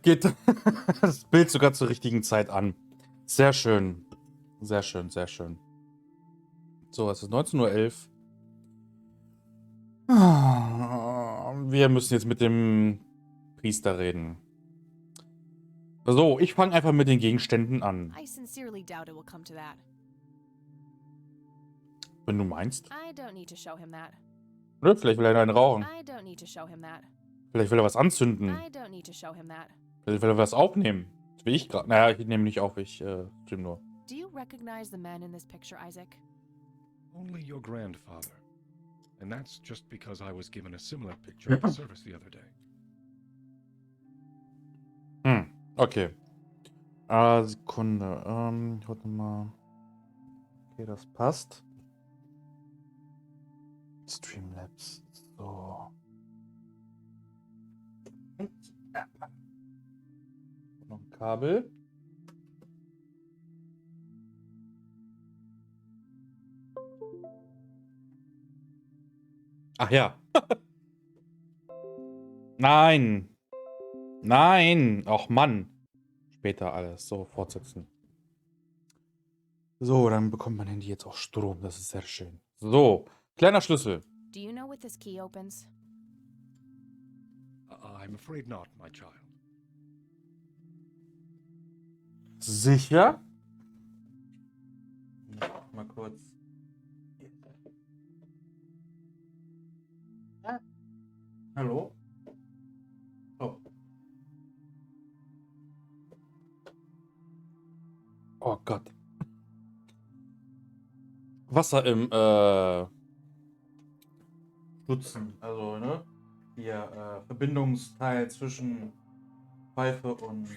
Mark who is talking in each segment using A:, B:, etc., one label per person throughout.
A: Geht das Bild sogar zur richtigen Zeit an. Sehr schön. Sehr schön, sehr schön. So, es ist 19:11 Uhr. Wir müssen jetzt mit dem Priester reden. So, ich fange einfach mit den Gegenständen an.
B: I sincerely doubt it will come to that.
A: Wenn du meinst.
B: I don't need to show him that.
A: Oder? Vielleicht will er einen rauchen.
B: I don't need to show him that.
A: Vielleicht will er was anzünden.
B: I don't need to show him that.
A: Vielleicht will er was aufnehmen. Das will ich gerade. Naja, ich nehme nicht auf, ich stream nur.
B: Do you recognize the man in this picture, Isaac?
C: Only your grandfather. And that's just because I was given a similar picture at the service the other day.
A: Okay. Sekunde. Warte mal. Okay, das passt. Streamlabs. So. Noch ein Kabel. Ach ja. Nein. Nein. Ach Mann. Später alles. So, fortsetzen. So, dann bekommt mein Handy jetzt auch Strom. Das ist sehr schön. So, kleiner Schlüssel.
B: Do you know what this key opens?
C: I'm afraid not, my child.
A: Sicher? Mal kurz. Hallo? Oh. Oh Gott. Wasser im Stutzen. Also, ne? Hier, Verbindungsteil zwischen Pfeife und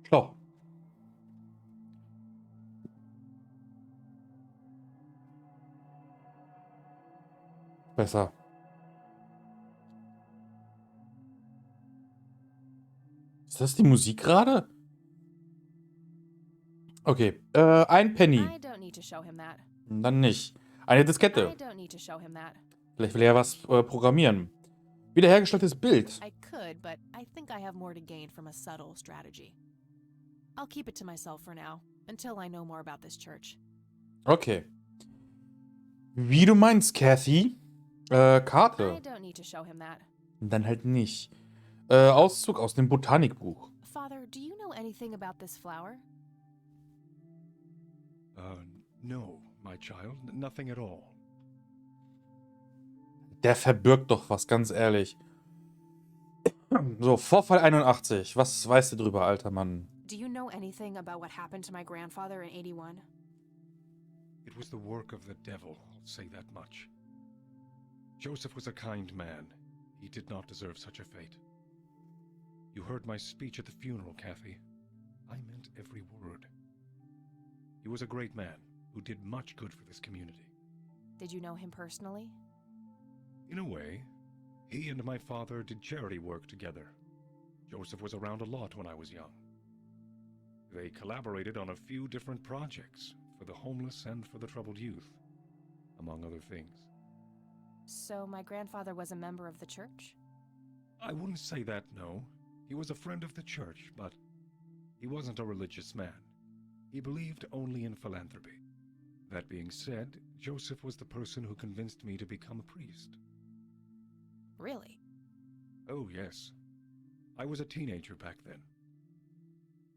A: Schlauch. Besser. Ist das die Musik gerade? Okay, ein Penny.
B: I don't need to show him that.
A: Dann nicht. Eine
B: I
A: Diskette.
B: don't need to show him that.
A: Vielleicht will er was programmieren. Wiederhergestelltes Bild.
B: I could, but I think I have more to gain from a subtle strategy. I'll keep it to myself for now, until I know more about this church.
A: Okay. Wie du meinst, Kathy. Karte.
B: I don't need to show him that.
A: Dann halt nicht. Auszug aus dem Botanikbuch.
B: Father, do you know anything about this flower?
C: No, my child, nothing at all.
A: Der verbirgt doch was, ganz ehrlich. So, Vorfall 81. Was weißt du drüber, alter Mann?
B: Do you know anything about what happened to my grandfather in 81?
C: It was the work of the devil, I'll say that much. Joseph was a kind man. He did not deserve such a fate. You heard my speech at the funeral, Kathy. I meant every word. He was a great man who did much good for this community.
B: Did you know him personally?
C: In a way, he and my father did charity work together. Joseph was around a lot when I was young. They collaborated on a few different projects for the homeless and for the troubled youth, among other things.
B: So my grandfather was a member of the church?
C: I wouldn't say that, no. He was a friend of the church, but he wasn't a religious man. He believed only in philanthropy. That being said, Joseph was the person who convinced me to become a priest.
B: Really?
C: Oh, yes. I was a teenager back then.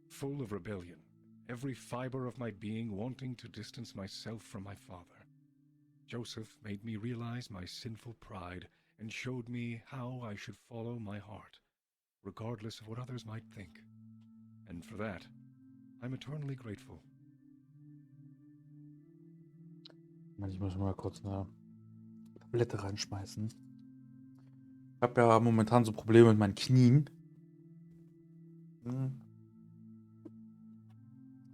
C: Full of rebellion, every fiber of my being wanting to distance myself from my father. Joseph made me realize my sinful pride and showed me how I should follow my heart, regardless of what others might think. And for that, I'm eternally grateful.
A: Ich muss mal kurz eine Tablette reinschmeißen. Ich habe ja momentan so Probleme mit meinen Knien.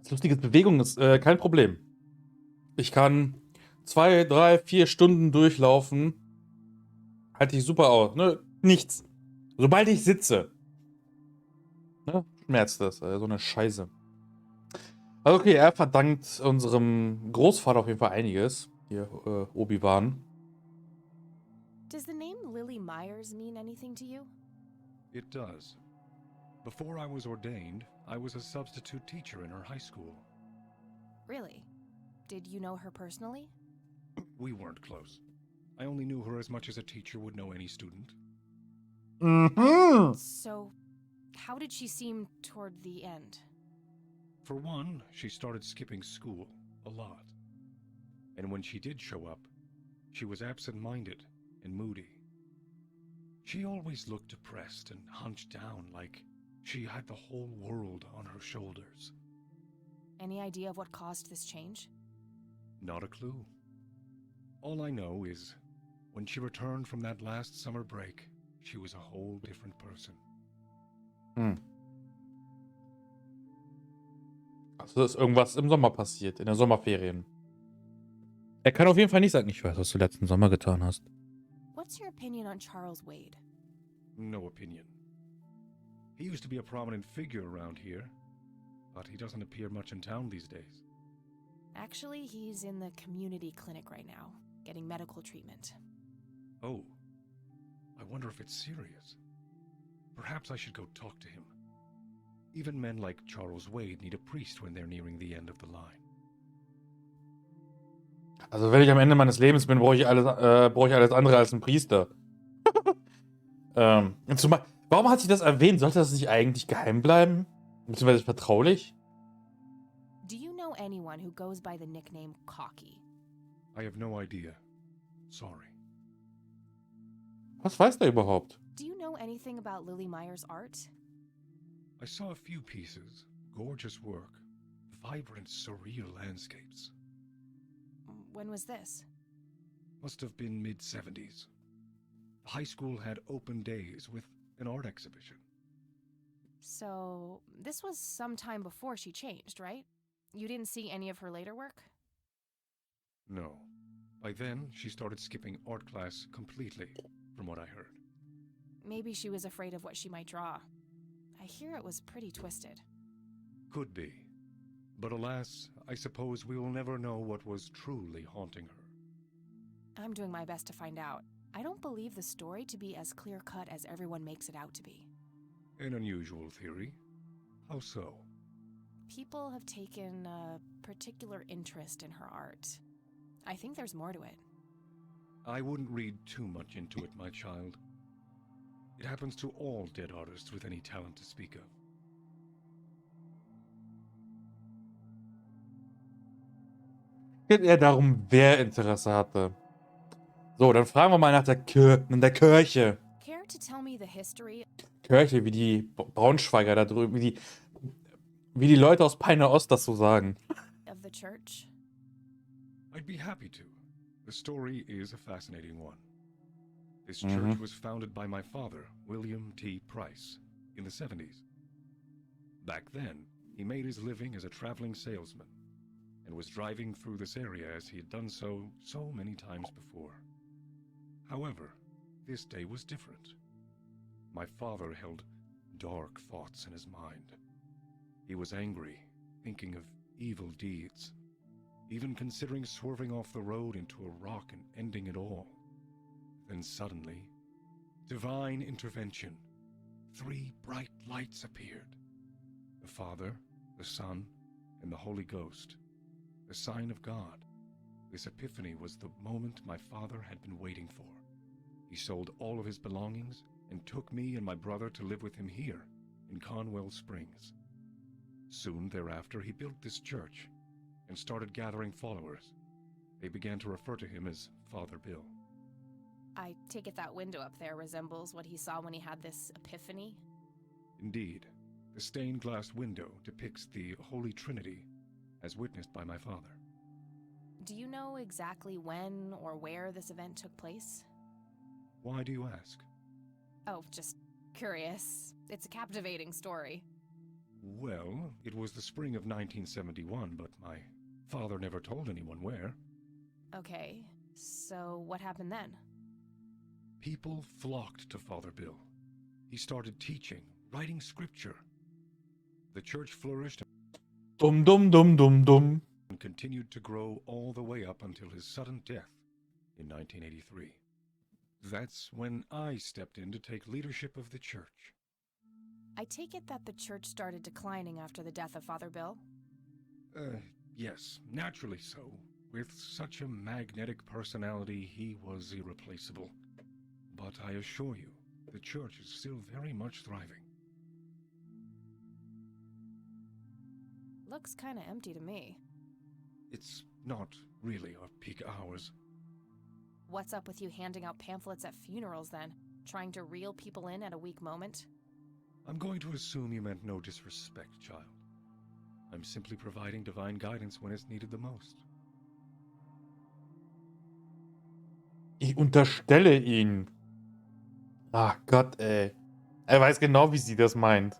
A: Das Lustige ist, Bewegung ist kein Problem. Ich kann 2, 3, 4 Stunden durchlaufen. Halte ich super aus. Ne? Nichts. Sobald ich sitze, ne? Schmerzt das. So eine Scheiße. Also okay, er verdankt unserem Großvater auf jeden Fall einiges. Hier, Obi-Wan.
B: Does the name Lily Myers mean anything to you?
C: It does. Before I was ordained, I was a substitute teacher in her high school.
B: Really? Did you know her personally?
C: We weren't close. I only knew her as much as a teacher would know any student.
A: Mhm.
B: So, how did she seem toward the end?
C: For one, she started skipping school a lot. And when she did show up, she was absent-minded and moody. She always looked depressed and hunched down like she had the whole world on her shoulders.
B: Any idea of what caused this change?
C: Not a clue. All I know is, when she returned from that last summer break, she was a whole different person.
A: Also ist irgendwas im Sommer passiert, in den Sommerferien. Er kann auf jeden Fall nicht sagen, ich weiß, was du letzten Sommer getan hast.
B: What's your opinion on Charles Wade?
C: No opinion. He used to be a prominent figure around here, but he doesn't appear much in town these days.
B: Actually, he's in the community clinic right now, getting medical treatment.
C: Oh, I wonder if it's serious. Perhaps I should go talk to him. Even men like Charles Wade need a priest when they're nearing the end of the line.
A: Also wenn ich am Ende meines Lebens bin, brauche ich alles andere als einen Priester. Und zumal, warum hat sie das erwähnt? Sollte das nicht eigentlich geheim bleiben? Beziehungsweise vertraulich?
B: Do you know anyone who goes by the nickname Cocky?
C: I have no idea. Sorry.
A: Was weiß der überhaupt?
B: Do you know anything about Lily Meyer's art?
C: I saw a few pieces. Gorgeous work. Vibrant, surreal landscapes.
B: When was this?
C: Must have been mid-70s. The high school had open days with an art exhibition.
B: So, this was some time before she changed, right? You didn't see any of her later work?
C: No. By then, she started skipping art class completely, from what I heard.
B: Maybe she was afraid of what she might draw. I hear it was pretty twisted.
C: Could be. But alas, I suppose we will never know what was truly haunting her.
B: I'm doing my best to find out. I don't believe the story to be as clear-cut as everyone makes it out to be.
C: An unusual theory. How so?
B: People have taken a particular interest in her art. I think there's more to it.
C: I wouldn't read too much into it, my child. It happens to all dead artists with any talent to speak of.
A: Geht eher darum, wer Interesse hatte. So, dann fragen wir mal nach der Kirche.
B: Care to tell me the history
A: Kirche, wie die Braunschweiger da drüben, wie die Leute aus Peine Ost das so sagen.
B: of the church?
C: I'd be happy to. The story is a fascinating one. This church was founded by my father, William T. Price, in the 70s. Back then, he made his living as a traveling salesman and was driving through this area as he had done so many times before. However, this day was different. My father held dark thoughts in his mind. He was angry, thinking of evil deeds, even considering swerving off the road into a rock and ending it all. Then suddenly, divine intervention. 3 bright lights appeared. The Father, the Son, and the Holy Ghost. The sign of God. This epiphany was the moment my father had been waiting for. He sold all of his belongings and took me and my brother to live with him here, in Conwell Springs. Soon thereafter, he built this church and started gathering followers. They began to refer to him as Father Bill.
B: I take it that window up there resembles what he saw when he had this epiphany?
C: Indeed, the stained glass window depicts the Holy Trinity, as witnessed by my father.
B: Do you know exactly when or where this event took place?
C: Why do you ask?
B: Oh, just curious. It's a captivating story.
C: Well, it was the spring of 1971, but my father never told anyone where.
B: Okay, so what happened then?
C: People flocked to Father Bill. He started teaching, writing scripture. The church flourished
A: Dum dum dum dum dum.
C: and continued to grow all the way up until his sudden death in 1983. That's when I stepped in to take leadership of the church.
B: I take it that the church started declining after the death of Father Bill?
C: Yes, naturally so. With such a magnetic personality, he was irreplaceable. But I assure you, the church is still very much thriving.
B: Looks kinda empty to me.
C: It's not really our peak hours.
B: What's up with you handing out pamphlets at funerals then? Trying to reel people in at a weak moment?
C: I'm going to assume you meant no disrespect, child. I'm simply providing divine guidance when it's needed the most.
A: Ich unterstelle ihn. Ach Gott, ey. Er weiß genau, wie sie das meint.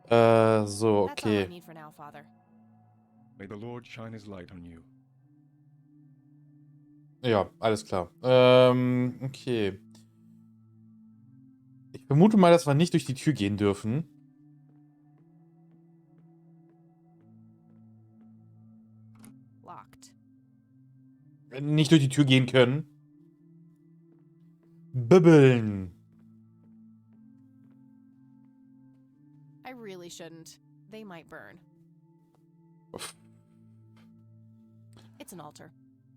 A: So,
B: That's all I
A: okay.
B: need for now, Father.
C: May the Lord shine his light on you.
A: Ja, alles klar. Okay. Ich vermute mal, dass wir nicht durch die Tür gehen dürfen.
B: Locked.
A: Nicht durch die Tür gehen können. Bibbeln.
B: I really shouldn't. They might burn. It's an altar.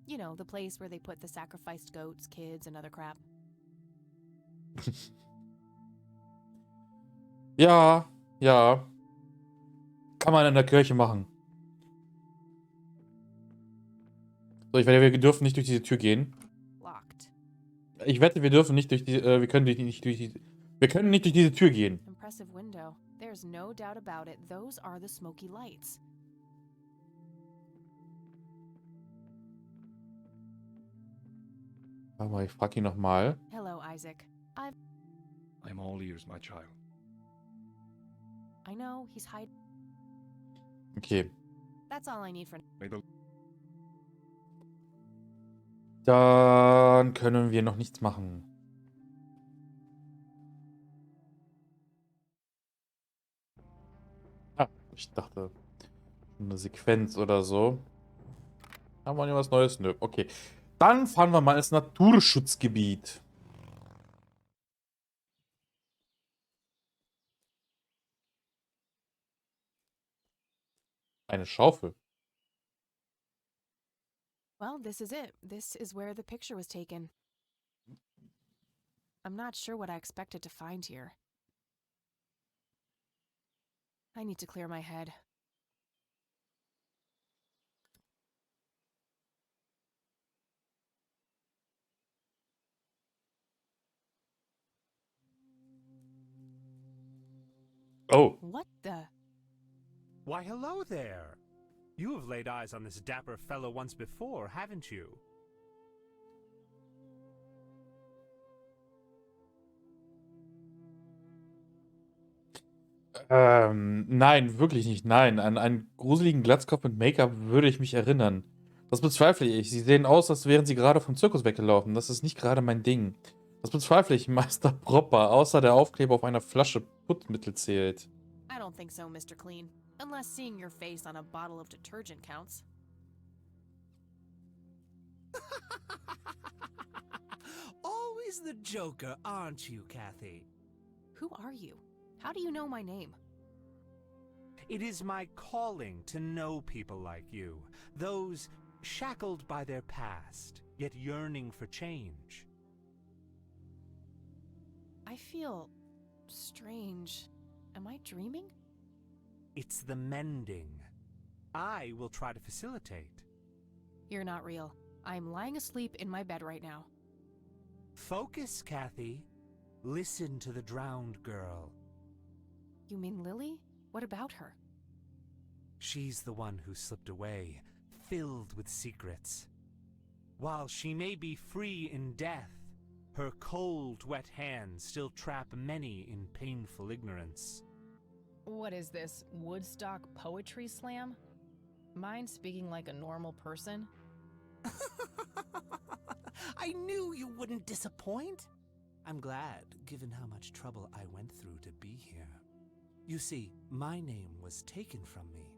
B: You know, the place where they put the sacrificed goats, kids, and other crap.
A: Ja, ja. Kann man in der Kirche machen. So, ich wette, wir dürfen nicht durch diese Tür gehen.
B: Locked.
A: Ich wette, wir dürfen nicht durch die, wir können nicht durch diese Tür gehen.
B: Impressive window. There's no doubt about it. Those are the smoky lights.
A: Warte mal, ich frag ihn nochmal.
B: Hello, Isaac.
C: I'm all ears, my child.
B: I know, he's hiding.
A: Okay.
B: That's all I need for...
C: May the
A: Dann können wir noch nichts machen. Ah, ich dachte, eine Sequenz oder so. Haben wir hier was Neues? Nö, okay. Dann fahren wir mal ins Naturschutzgebiet. Eine Schaufel.
B: Well, this is it. This is where the picture was taken. I'm not sure what I expected to find here. I need to clear my head.
A: Oh.
B: What the...
D: Why, hello there! You have laid eyes on this dapper fellow once before, haven't you?
A: Nein, wirklich nicht. Nein, an einen gruseligen Glatzkopf mit Make-up würde ich mich erinnern. Das bezweifle ich. Sie sehen aus, als wären sie gerade vom Zirkus weggelaufen. Das ist nicht gerade mein Ding. Das bezweifle ich, Meister Propper, außer der Aufkleber auf einer Flasche Putzmittel zählt.
B: I don't think so, Mr. Clean. Unless seeing your face on a bottle of detergent counts.
D: Always the joker, aren't you, Kathy?
B: Who are you? How do you know my name?
D: It is my calling to know people like you, those shackled by their past, yet yearning for change.
B: I feel... strange. Am I dreaming?
D: It's the mending. I will try to facilitate.
B: You're not real. I'm lying asleep in my bed right now.
D: Focus, Kathy. Listen to the drowned girl.
B: You mean Lily? What about her?
D: She's the one who slipped away, filled with secrets. While she may be free in death, her cold, wet hands still trap many in painful ignorance.
B: What is this, Woodstock poetry slam? Mind speaking like a normal person?
D: I knew you wouldn't disappoint. I'm glad, given how much trouble I went through to be here. You see, my name was taken from me,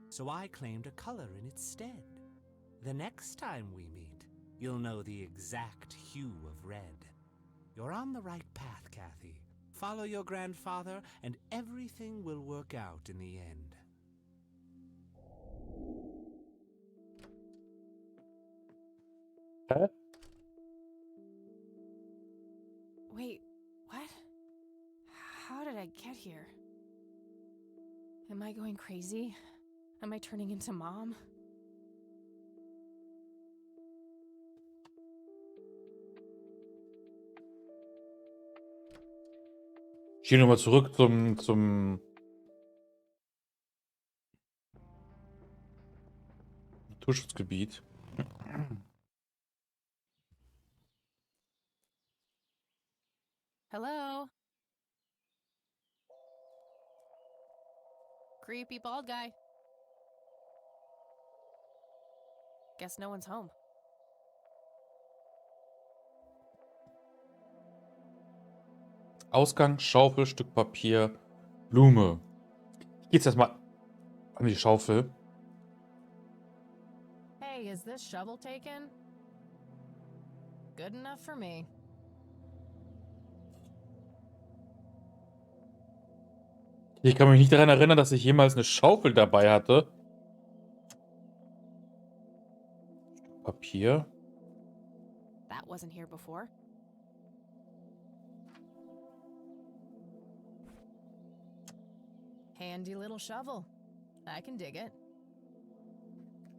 D: so I claimed a color in its stead. The next time we meet, you'll know the exact hue of red. You're on the right path, Kathy. Follow your grandfather, and everything will work out in the end.
A: Hä?
B: Wait, what? How did I get here? Am I going crazy? Am I turning into Mom?
A: Ich gehe nochmal zurück zum Naturschutzgebiet.
B: Hello? Creepy bald guy. Guess no one's home.
A: Ausgang, Schaufel, Stück Papier, Blume. Ich gehe jetzt erstmal an die Schaufel.
B: Hey, is this shovel taken? Good enough for me.
A: Ich kann mich nicht daran erinnern, dass ich jemals eine Schaufel dabei hatte. Stück Papier.
B: That wasn't here before. Handy little shovel. I can dig it.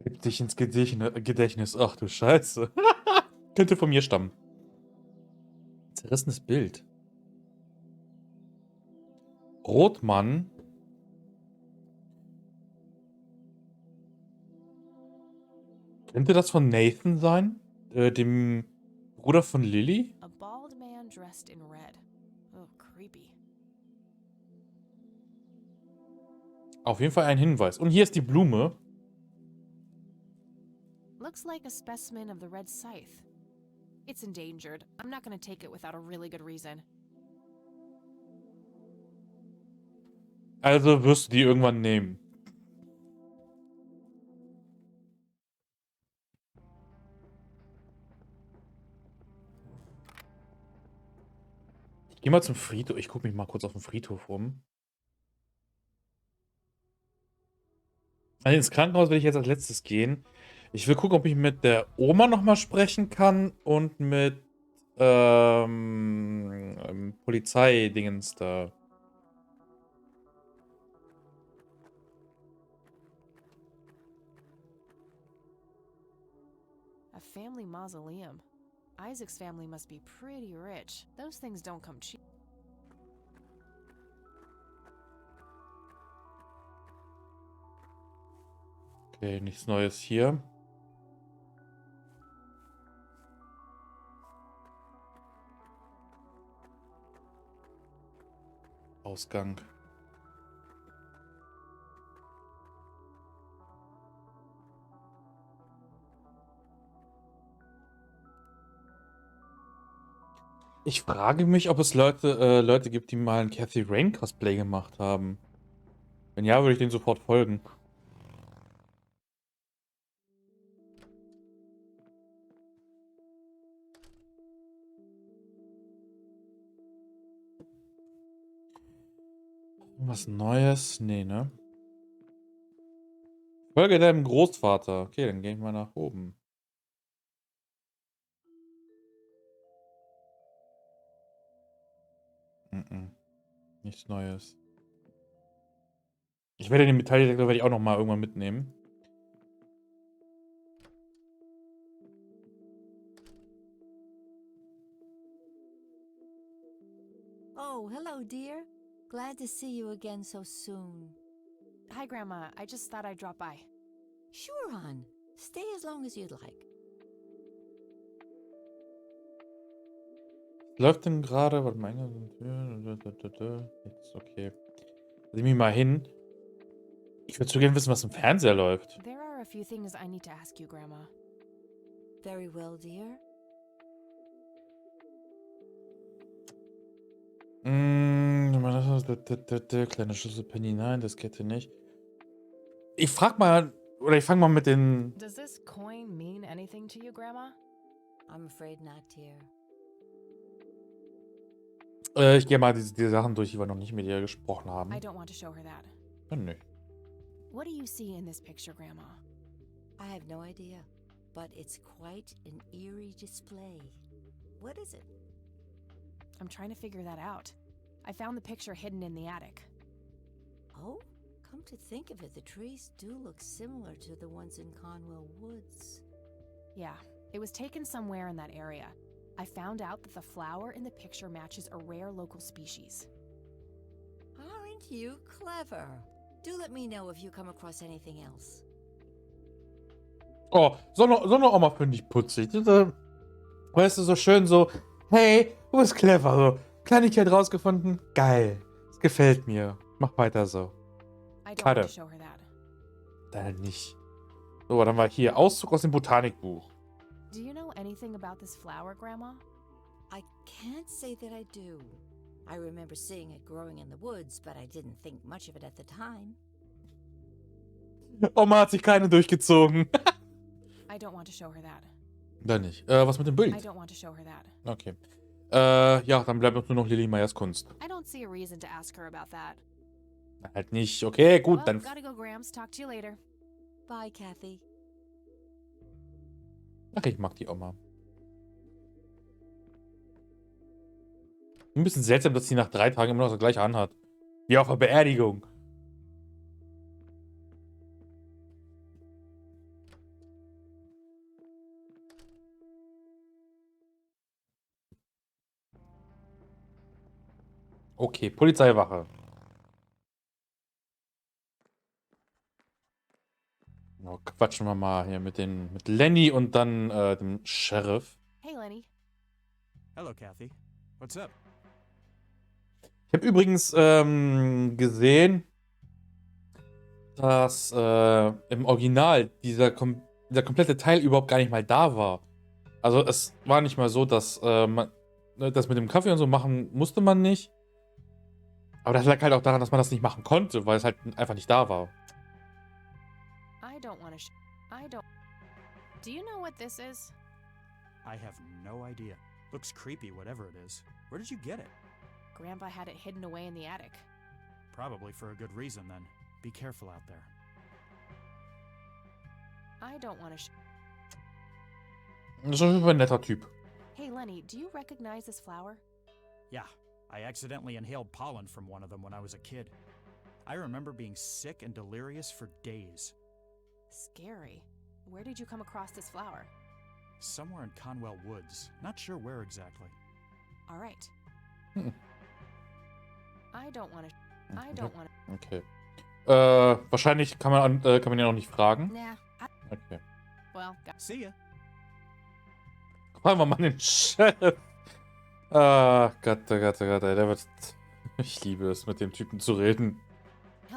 A: Hebt sich ins Gedächtnis. Ach du Scheiße. Könnte von mir stammen. Zerrissenes Bild. Rotmann. Könnte das von Nathan sein? Dem Bruder von Lily?
B: A bald man dressed in red. Oh, creepy.
A: Auf jeden Fall ein Hinweis. Und hier ist die Blume.
B: Looks like a specimen of the red scythe. It's endangered. I'm not gonna take it without a really good reason.
A: Also wirst du die irgendwann nehmen. Ich gehe mal zum Friedhof. Ich gucke mich mal kurz auf dem Friedhof um. Also ins Krankenhaus will ich jetzt als letztes gehen. Ich will gucken, ob ich mit der Oma nochmal sprechen kann und mit Polizeidingens da.
B: A family mausoleum. Isaac's family must be pretty rich. Those things don't come cheap.
A: Okay, nichts Neues hier. Ausgang. Ich frage mich, ob es Leute gibt, die mal ein Cathy Rain Cosplay gemacht haben. Wenn ja, würde ich denen sofort folgen. Was Neues? Nee, ne? Folge deinem Großvater. Okay, dann gehen wir nach oben. Nichts Neues. Ich werde den Metalldetektor auch noch mal irgendwann mitnehmen.
E: Oh, hello, dear. Glad to see you again so soon.
B: Hi, Grandma. I just thought I'd drop by.
E: Sure, hon. Stay as long as you'd like.
A: Läuft denn gerade? Warte mal. Jetzt okay. Sieh mich mal hin. Ich würde so gerne wissen, was im Fernseher läuft.
B: There are a few things I need to ask you, Grandma.
E: Very well, dear.
A: Kleine Schüssel Penny, nein, das geht hier nicht. Ich frag mal, oder ich fange mal mit den...
B: Does this coin mean anything to you, Grandma?
E: I'm afraid not, dear.
A: Ich gehe mal die Sachen durch, die wir noch nicht mit ihr gesprochen haben.
B: I don't want to show her that.
A: Ja, nö.
B: What do you see in this picture, Grandma?
E: I have no idea, but it's quite an eerie display. What is it?
B: I'm trying to figure that out. I found the picture hidden in the attic.
E: Oh, come to think of it, the trees do look similar to the ones in Conwell Woods.
B: Yeah, it was taken somewhere in that area. I found out that the flower in the picture matches a rare local species.
E: Aren't you clever? Do let me know if you come across anything else.
A: Oh, so eine Oma finde ich putzig. Weißt du, so schön so, hey, du bist clever. So, Kleinigkeit rausgefunden, geil. Das gefällt mir. Mach weiter so.
B: I don't
A: Schade.
B: want to show her that.
A: Dann nicht. So, dann war hier Auszug aus dem Botanikbuch.
B: Do you know anything about this flower, Grandma?
E: I can't say that I do. I remember seeing it growing in the woods, but I didn't think much of it at the time.
A: Oma hat sich keine durchgezogen.
B: I don't want to show her that.
A: Dann nicht. Was mit dem
B: I
A: Bild?
B: don't want to show her that.
A: Okay. Ja, dann bleibt uns nur noch Lilly Meyers Kunst.
B: I don't see a reason to ask her about that.
A: Halt nicht. Okay, gut,
B: Well,
A: dann.
B: gotta go, Grams. Talk to you later.
E: Bye, Kathy.
A: Ach, ich mag die Oma. Ein bisschen seltsam, dass sie nach 3 Tagen immer noch das gleiche anhat. Wie auf der Beerdigung. Okay, Polizeiwache. Oh, quatschen wir mal hier mit Lenny und dann dem Sheriff.
B: Hey, Lenny.
F: Hello, Kathy. What's up?
A: Ich habe übrigens gesehen, dass im Original dieser komplette Teil überhaupt gar nicht mal da war. Also es war nicht mal so, dass man das mit dem Kaffee und so machen musste man nicht. Aber das lag halt auch daran, dass man das nicht machen konnte, weil es halt einfach nicht da war.
B: I don't want to. I don't. Do you know what this is?
F: I have no idea. Looks creepy, whatever it is. Where did you get it?
B: Grandpa had it hidden away in the attic.
F: Probably for a good reason, then. Be careful out there.
B: I don't want to.
A: Das ist ein netter Typ.
B: Hey, Lenny, do you recognize this flower?
F: Yeah, I accidentally inhaled pollen from one of them when I was a kid. I remember being sick and delirious for days.
B: Scary. Where did you come across this flower?
F: Somewhere in Conwell Woods. Not sure where exactly.
B: All right.
A: Hm.
B: I don't want to. I don't want to.
A: Okay. Wahrscheinlich kann man ihn auch nicht fragen.
B: Nah.
A: Okay.
B: Well,
F: See ya.
A: Fragen wir mal den Chef. Ah, Gott, oh Gott, oh Gott, ey, der wird. Ich liebe es, mit dem Typen zu reden.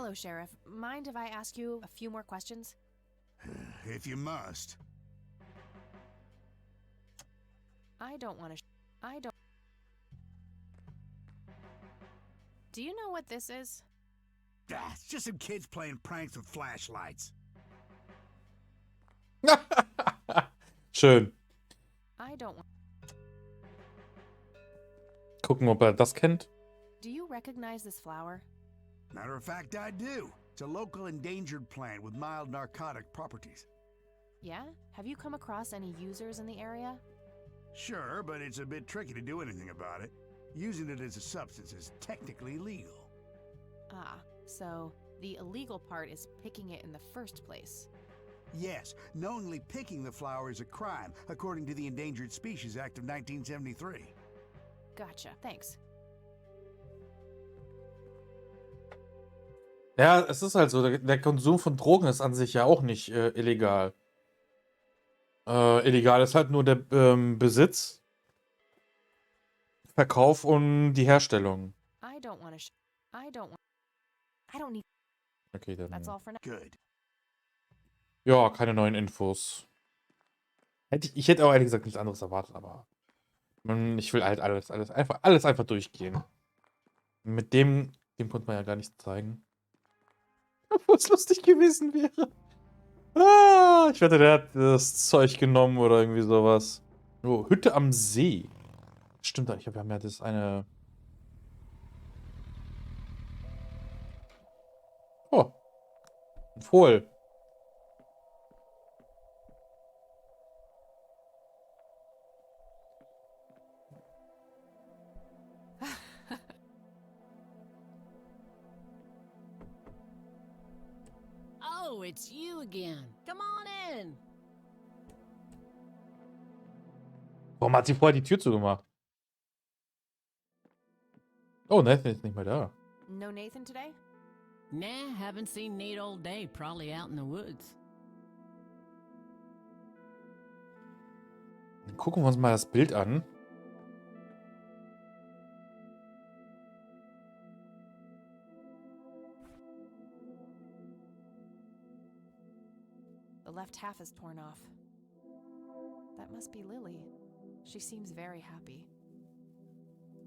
B: hello, Sheriff. Mind if I ask you a few more questions?
G: If you must.
B: I don't want to. I don't. Do you know what this is?
G: Ah, it's just some kids playing pranks with flashlights.
A: Schön.
B: I don't want.
A: Gucken, ob er das kennt.
B: Do you recognize this flower?
G: Matter of fact, I do. It's a local endangered plant with mild narcotic properties.
B: Yeah? Have you come across any users in the area?
G: Sure, but it's a bit tricky to do anything about it. Using it as a substance is technically legal.
B: Ah, so the illegal part is picking it in the first place.
G: Yes, knowingly picking the flower is a crime, according to the Endangered Species Act of 1973.
B: Gotcha. Thanks.
A: Ja, es ist halt so, der Konsum von Drogen ist an sich ja auch nicht illegal. Illegal ist halt nur der Besitz, Verkauf und die Herstellung.
B: I don't want to. I don't need.
A: Okay, dann.
B: That's all for now.
G: Good.
A: Ja, keine neuen Infos. Ich hätte auch ehrlich gesagt nichts anderes erwartet, aber ich will halt alles einfach durchgehen. Mit dem konnte man ja gar nichts zeigen. Obwohl es lustig gewesen wäre. Ah, ich wette, der hat das Zeug genommen oder irgendwie sowas. Oh, Hütte am See. Stimmt, wir haben ja das eine Oh, voll.
H: Oh, it's you again. Come on in.
A: Warum hat sie vorher die Tür zugemacht? Oh, Nathan ist nicht mehr da.
B: No Nathan today?
H: Nah, haven't seen Nate all day. Probably out in the woods.
A: Dann gucken wir uns mal das Bild an.
B: The left half is torn off. That must be Lily. She seems very happy.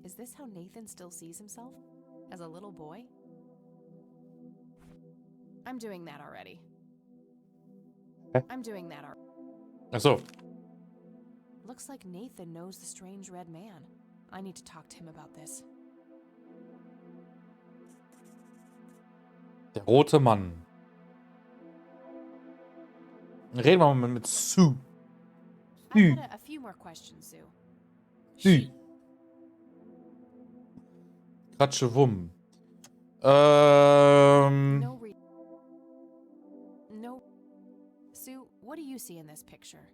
B: Is this how Nathan still sees himself? As a little boy? I'm doing that already. I'm doing that already.
A: Achso.
B: Looks like Nathan knows the strange red man. I need to talk to him about this.
A: Der rote Mann. Reden wir mal mit Sue.
B: I've got a few more questions, Sue.
A: Sue. Kratsche Wumm.
B: No. Sue, what do you see in this picture?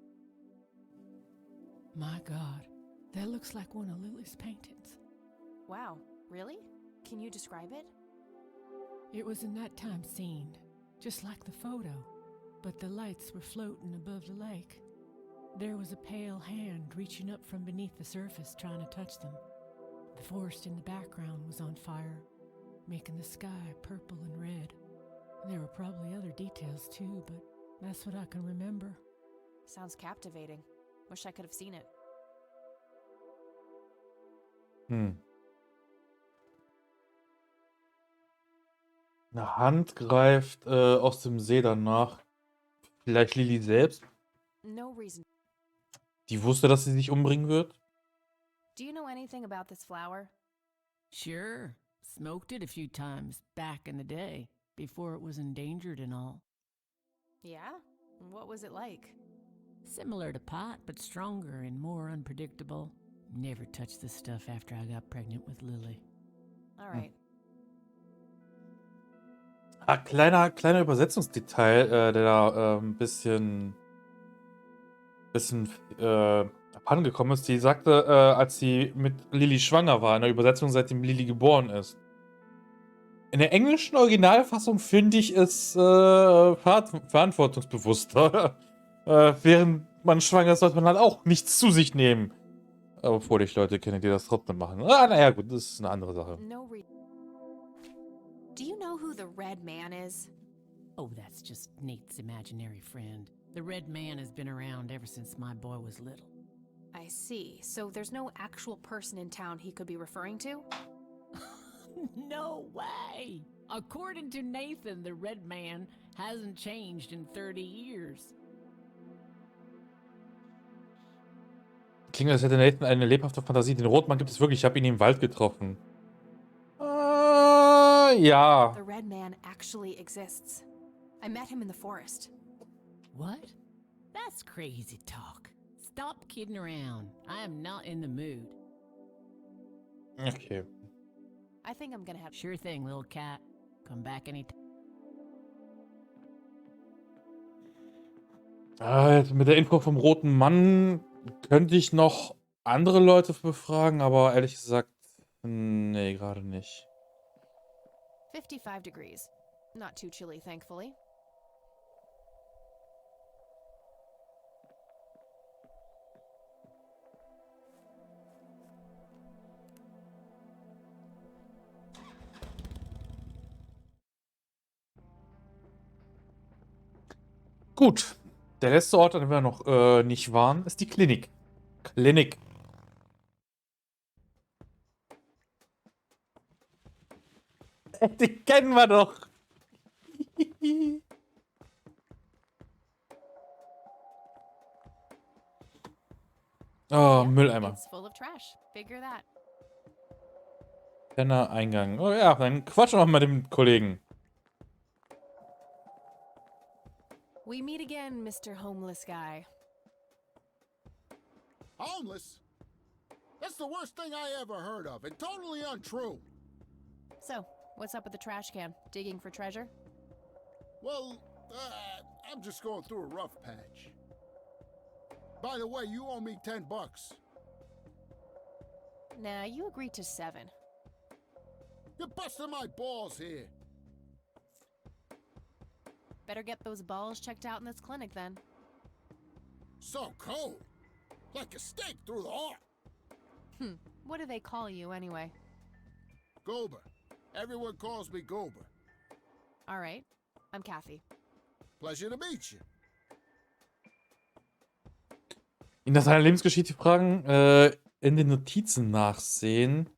I: My God, that looks like one of Lily's paintings.
B: Wow, really? Can you describe it?
I: It was a nighttime scene, just like the photo, but the lights were floating above the lake. There was a pale hand reaching up from beneath the surface trying to touch them. The forest in the background was on fire, making the sky purple and red. There were probably other details too, but that's what I can remember.
B: Sounds captivating. Wish I could have seen it.
A: Eine Hand greift aus dem See danach. Vielleicht Lily selbst?
B: No reason.
A: Die wusste, dass sie sich umbringen wird?
B: Do you know anything about this flower?
H: Sure. Smoked it a few times back in the day, before it was endangered and all.
B: Yeah? What was it like?
H: Similar to pot, but stronger and more unpredictable. Never touched this stuff after I got pregnant with Lily.
B: All right.
A: Kleiner Übersetzungsdetail, der da ein bisschen abhandengekommen ist. Die sagte, als sie mit Lily schwanger war, in der Übersetzung, seitdem Lily geboren ist. In der englischen Originalfassung finde ich es verantwortungsbewusster. Während man schwanger ist, sollte man halt auch nichts zu sich nehmen. Obwohl ich Leute kenne, die das trotzdem machen. Naja, gut, das ist eine andere Sache.
B: Do you know who the Red Man is?
H: Oh, that's just Nate's imaginary friend. The Red Man has been around ever since my boy was little.
B: I see. So there's no actual person in town he could be referring to?
H: No way! According to Nathan, the Red Man hasn't changed in 30 years.
A: Klingt, als hätte Nathan eine lebhafte Fantasie. Den Rotmann gibt es wirklich. Ich habe ihn im Wald getroffen. Ja.
B: The Red Man actually exists. I met him in the forest.
H: What? That's crazy talk. Stop kidding around. I am not in the mood.
A: Okay.
B: I think I'm gonna have...
H: Sure thing, little cat. Come back anytime.
A: Mit der Info vom roten Mann könnte ich noch andere Leute befragen, aber ehrlich gesagt, nee, gerade nicht.
B: 55 degrees. Not too chilly, thankfully.
A: Gut. Der letzte Ort, an dem wir noch nicht waren, ist die Klinik. Klinik. Die kennen wir doch. Oh, Mülleimer.
B: It's full of trash. Figure that.
A: Eingang. Oh ja, dann quatschen wir mal mit dem Kollegen.
B: we meet again, Mr. Homeless Guy.
J: Homeless? That's the worst thing I ever heard of, and totally untrue.
B: So, what's up with the trash can? Digging for treasure?
J: Well, I'm just going through a rough patch. By the way, you owe me $10.
B: Nah, you agreed to 7.
J: You're busting my balls here.
B: Better get those balls checked out in this clinic then.
J: So cold. Like a stake through the heart.
B: What do they call you anyway?
J: Goober. Everyone calls me Goober.
B: Alright, I'm Kathy.
J: Pleasure to meet you.
A: Ihn nach seiner Lebensgeschichte fragen, in den Notizen nachsehen.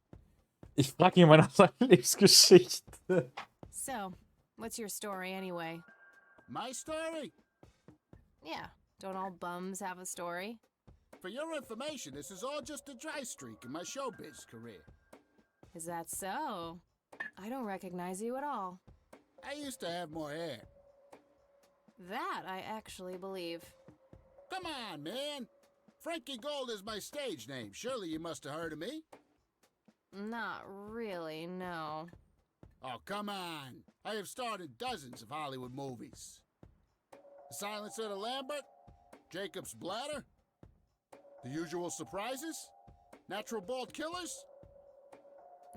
A: Ich frage ihn mal nach seiner Lebensgeschichte.
B: So, what's your story anyway?
J: My story?
B: Yeah, don't all bums have a story?
J: For your information, this is all just a dry streak in my showbiz career.
B: Is that so? I don't recognize you at all.
J: I used to have more hair.
B: That I actually believe.
J: Come on, man. Frankie Gold is my stage name. Surely you must have heard of me.
B: Not really, no.
J: Oh, come on. I have starred in dozens of Hollywood movies. The Silencer to Lambert, Jacob's Bladder, The Usual Surprises, Natural Bald Killers.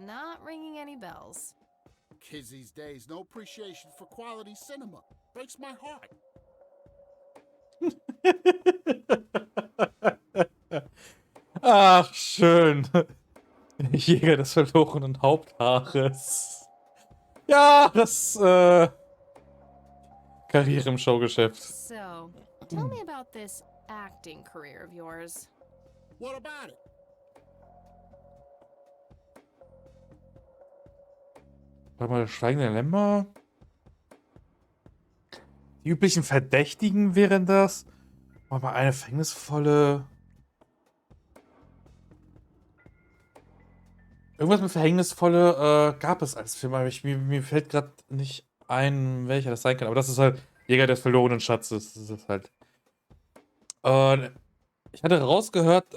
B: Not ringing any bells.
J: Kids these days, no appreciation for quality cinema. Breaks my heart.
A: Ach, schön. Jäger des verlorenen Haupthaares. Ja, das, Karriere im Showgeschäft.
B: So, tell me about this acting career of yours.
J: What about it?
A: Warte mal, steigende Lämmer. Die üblichen Verdächtigen wären das. Warte mal, eine verhängnisvolle. Irgendwas mit verhängnisvolle gab es als Film, aber mir fällt gerade nicht ein, welcher das sein kann. Aber das ist halt Jäger des verlorenen Schatzes. Das ist halt. Ich hatte rausgehört,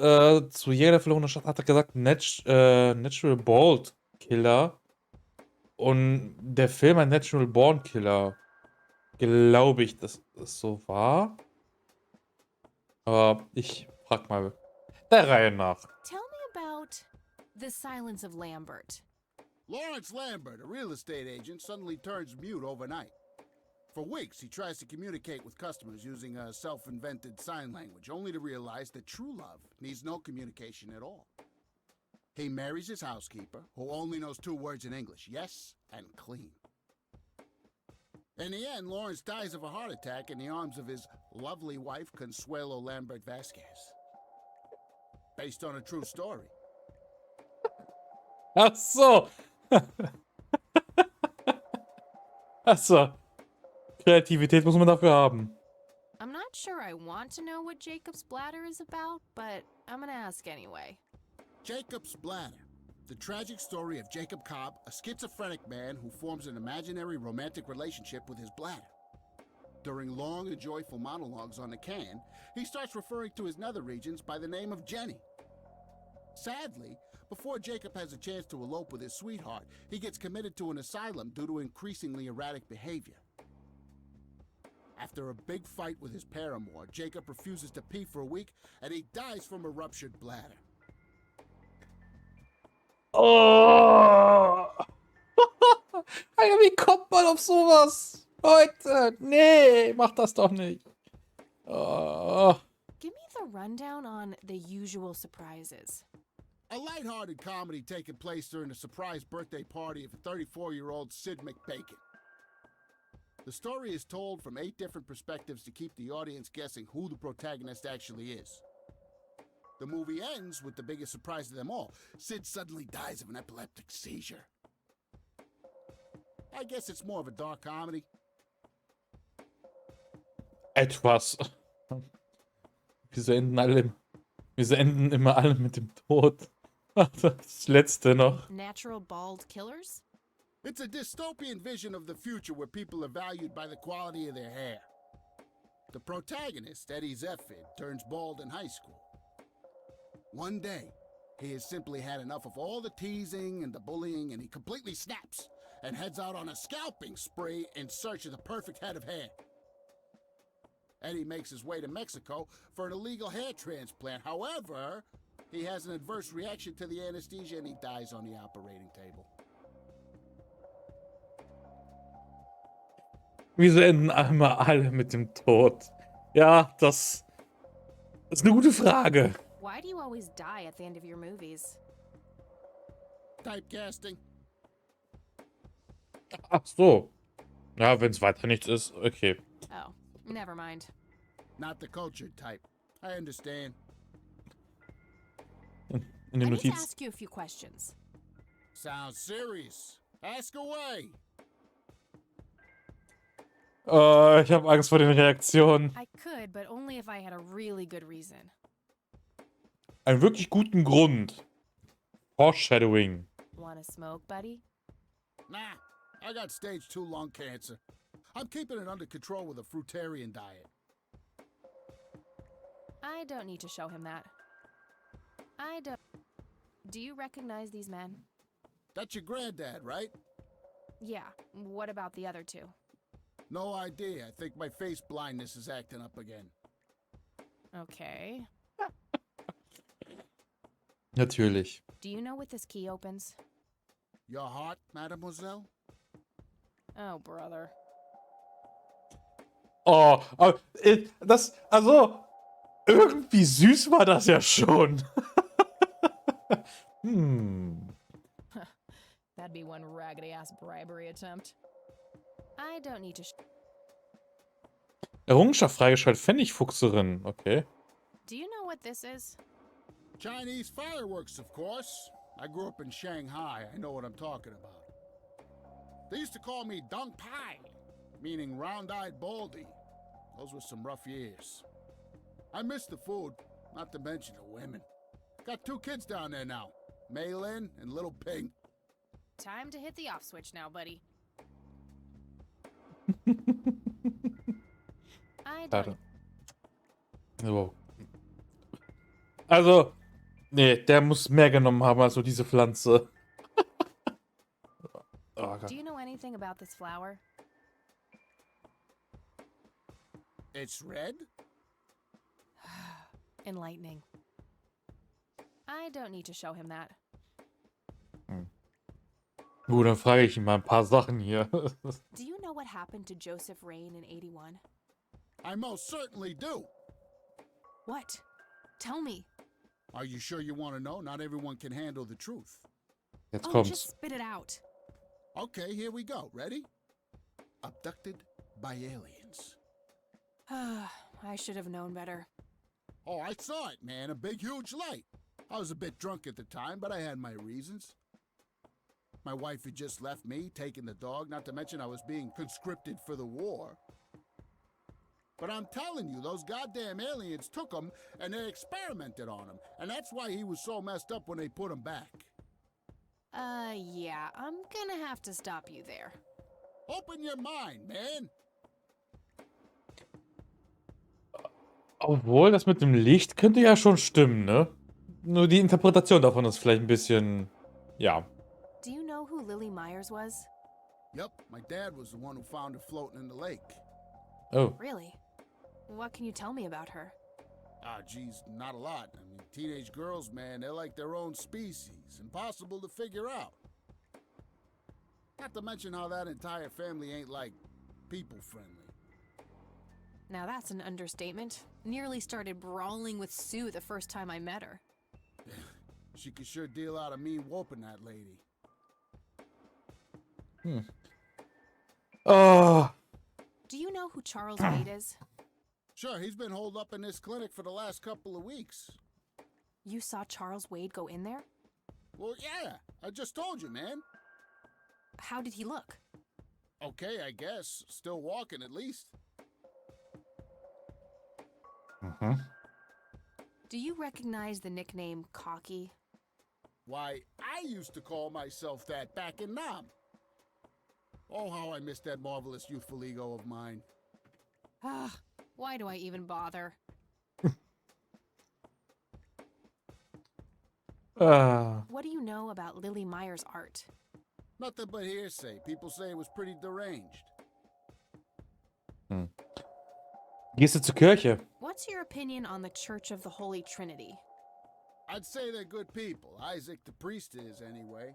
A: zu Jäger der verlorenen Schatz hat er gesagt, Natural Bald Killer. Und der Film ein Natural Born Killer. Glaube ich, dass das so war. Aber ich frag mal der Reihe nach.
B: Tell me about The Silence of Lambert.
J: Lawrence Lambert, a real estate agent, suddenly turns mute overnight. For weeks, he tries to communicate with customers using a self-invented sign language, only to realize that true love needs no communication at all. He marries his housekeeper, who only knows 2 words in English, yes and clean. In the end, Lawrence dies of a heart attack in the arms of his lovely wife, Consuelo Lambert Vasquez. Based on a true story.
A: Ach so. Ach so. Kreativität muss man dafür haben.
B: I'm not sure I want to know what Jacob's Bladder is about, but I'm gonna ask anyway.
J: Jacob's Bladder. The tragic story of Jacob Cobb, a schizophrenic man who forms an imaginary romantic relationship with his bladder. During long and joyful monologues on the can, he starts referring to his nether regions by the name of Jenny. Sadly, before Jacob has a chance to elope with his sweetheart, he gets committed to an asylum due to increasingly erratic behavior. After a big fight with his paramour, Jacob refuses to pee for a week, and he dies from a ruptured bladder.
A: Oh! Alter, wie kommt man auf sowas? Leute, nee, mach das doch nicht. Oh.
B: Give me the rundown on The Usual Surprises.
J: A lighthearted comedy taking place during a surprise birthday party of 34-year-old Sid McBacon. The story is told from 8 different perspectives to keep the audience guessing who the protagonist actually is. The movie ends with the biggest surprise of them all. Sid suddenly dies of an epileptic seizure. I guess it's more of a dark comedy.
A: Etwas. Wieso enden immer alle mit dem Tod? Das letzte noch.
B: Natural Bald Killers?
J: It's a dystopian vision of the future where people are valued by the quality of their hair. The protagonist, Eddie Zephyr, turns bald in high school. One day, he has simply had enough of all the teasing and the bullying, and he completely snaps and heads out on a scalping spree in search of the perfect head of hair. Eddie makes his way to Mexico for an illegal hair transplant. However, he has an adverse reaction to the anesthesia and he dies on the operating table.
A: Wieso enden einmal alle mit dem Tod? Ja, das ist eine gute Frage.
B: Why do you always die at the end of your movies?
J: Typecasting.
A: Ach so. Ja, wenn es weiter nichts ist, okay.
B: Oh, never mind.
J: Not the cultured type. I understand.
A: In
B: I
A: den
B: need to
A: Notizen.
B: ask you a few questions.
J: Sounds serious. Ask away.
A: Ich habe Angst vor den Reaktionen.
B: I could, but only if I had a really good reason.
A: Einen wirklich guten Grund. Foreshadowing.
B: Wanna smoke, buddy?
J: Nah, I got stage 2 lung cancer. I'm keeping it under control with a fruitarian diet.
B: I don't need to show him that. I don't. Do you recognize these men?
J: That's your granddad, right?
B: Yeah. What about the other two?
J: No idea. I think my face blindness is acting up again.
B: Okay.
A: Natürlich.
B: Do you know what this key opens?
J: Your heart, mademoiselle?
B: Oh, brother.
A: Oh, aber, also, irgendwie süß war das ja schon.
B: That'd be one raggedy ass bribery attempt. I don't need to.
A: Errungenschaft freigeschaltet, Pfennigfuchserin. Okay.
B: Do you know what this is?
J: Chinese fireworks, of course. I grew up in Shanghai. I know what I'm talking about. They used to call me Dong Pai, meaning round-eyed baldy. Those were some rough years. I miss the food, not to mention the women. Got 2 kids down there now, Maylin and little Ping.
B: Time to hit the off switch now, buddy. I don't.
A: So. Also, nee, der muss mehr genommen haben als so diese Pflanze. Oh Gott.
B: Do you know anything about this flower?
J: It's red?
B: Enlightening. I don't need to show him that.
A: Gut, dann frage ich ihn mal ein paar Sachen hier.
B: Do you know what happened to Joseph Rain in 81?
J: I most certainly do.
B: What? Tell me.
J: Are you sure you want to know? Not everyone can handle the truth.
A: Jetzt
B: Oh,
A: kommt's.
B: just spit it out.
J: Okay, here we go. Ready? Abducted by aliens.
B: I should have known better.
J: Oh, I saw it, man. A big, huge light. I was a bit drunk at the time, but I had my reasons. My wife had just left me, taking the dog, not to mention I was being conscripted for the war. But I'm telling you, those goddamn aliens took him and they experimented on him. And that's why he was so messed up when they put him back.
B: Yeah, I'm gonna have to stop you there.
J: Open your mind, man.
A: Obwohl, das mit dem Licht könnte ja schon stimmen, ne? Nur die Interpretation davon ist vielleicht ein bisschen, ja.
B: Do you know who Lily Myers was?
J: Yep, my dad was the one who found her floating in the lake.
A: Oh.
B: Really? What can you tell me about her?
J: Ah, geez, not a lot. I mean, teenage girls, man, they're like their own species. Impossible to figure out. Not to mention how that entire family ain't, like, people-friendly.
B: Now that's an understatement. Nearly started brawling with Sue the first time I met her.
J: She could sure deal out a mean whooping, that lady.
A: Oh.
B: Do you know who Charles Wade is?
J: Sure, he's been holed up in this clinic for the last couple of weeks.
B: You saw Charles Wade go in there?
J: Well, yeah, I just told you, man.
B: How did he look?
J: Okay, I guess. Still walking, at least.
B: Do you recognize the nickname Cocky?
J: Why, I used to call myself that back in Nam. Oh, how I miss that marvelous youthful ego of mine.
B: Ah, why do I even bother? What do you know about Lily Meyer's art?
J: Nothing but hearsay. People say it was pretty deranged.
A: Gehst du zur Kirche?
B: What's your opinion on the Church of the Holy Trinity?
J: I'd say they're good people. Isaac the priest is, anyway.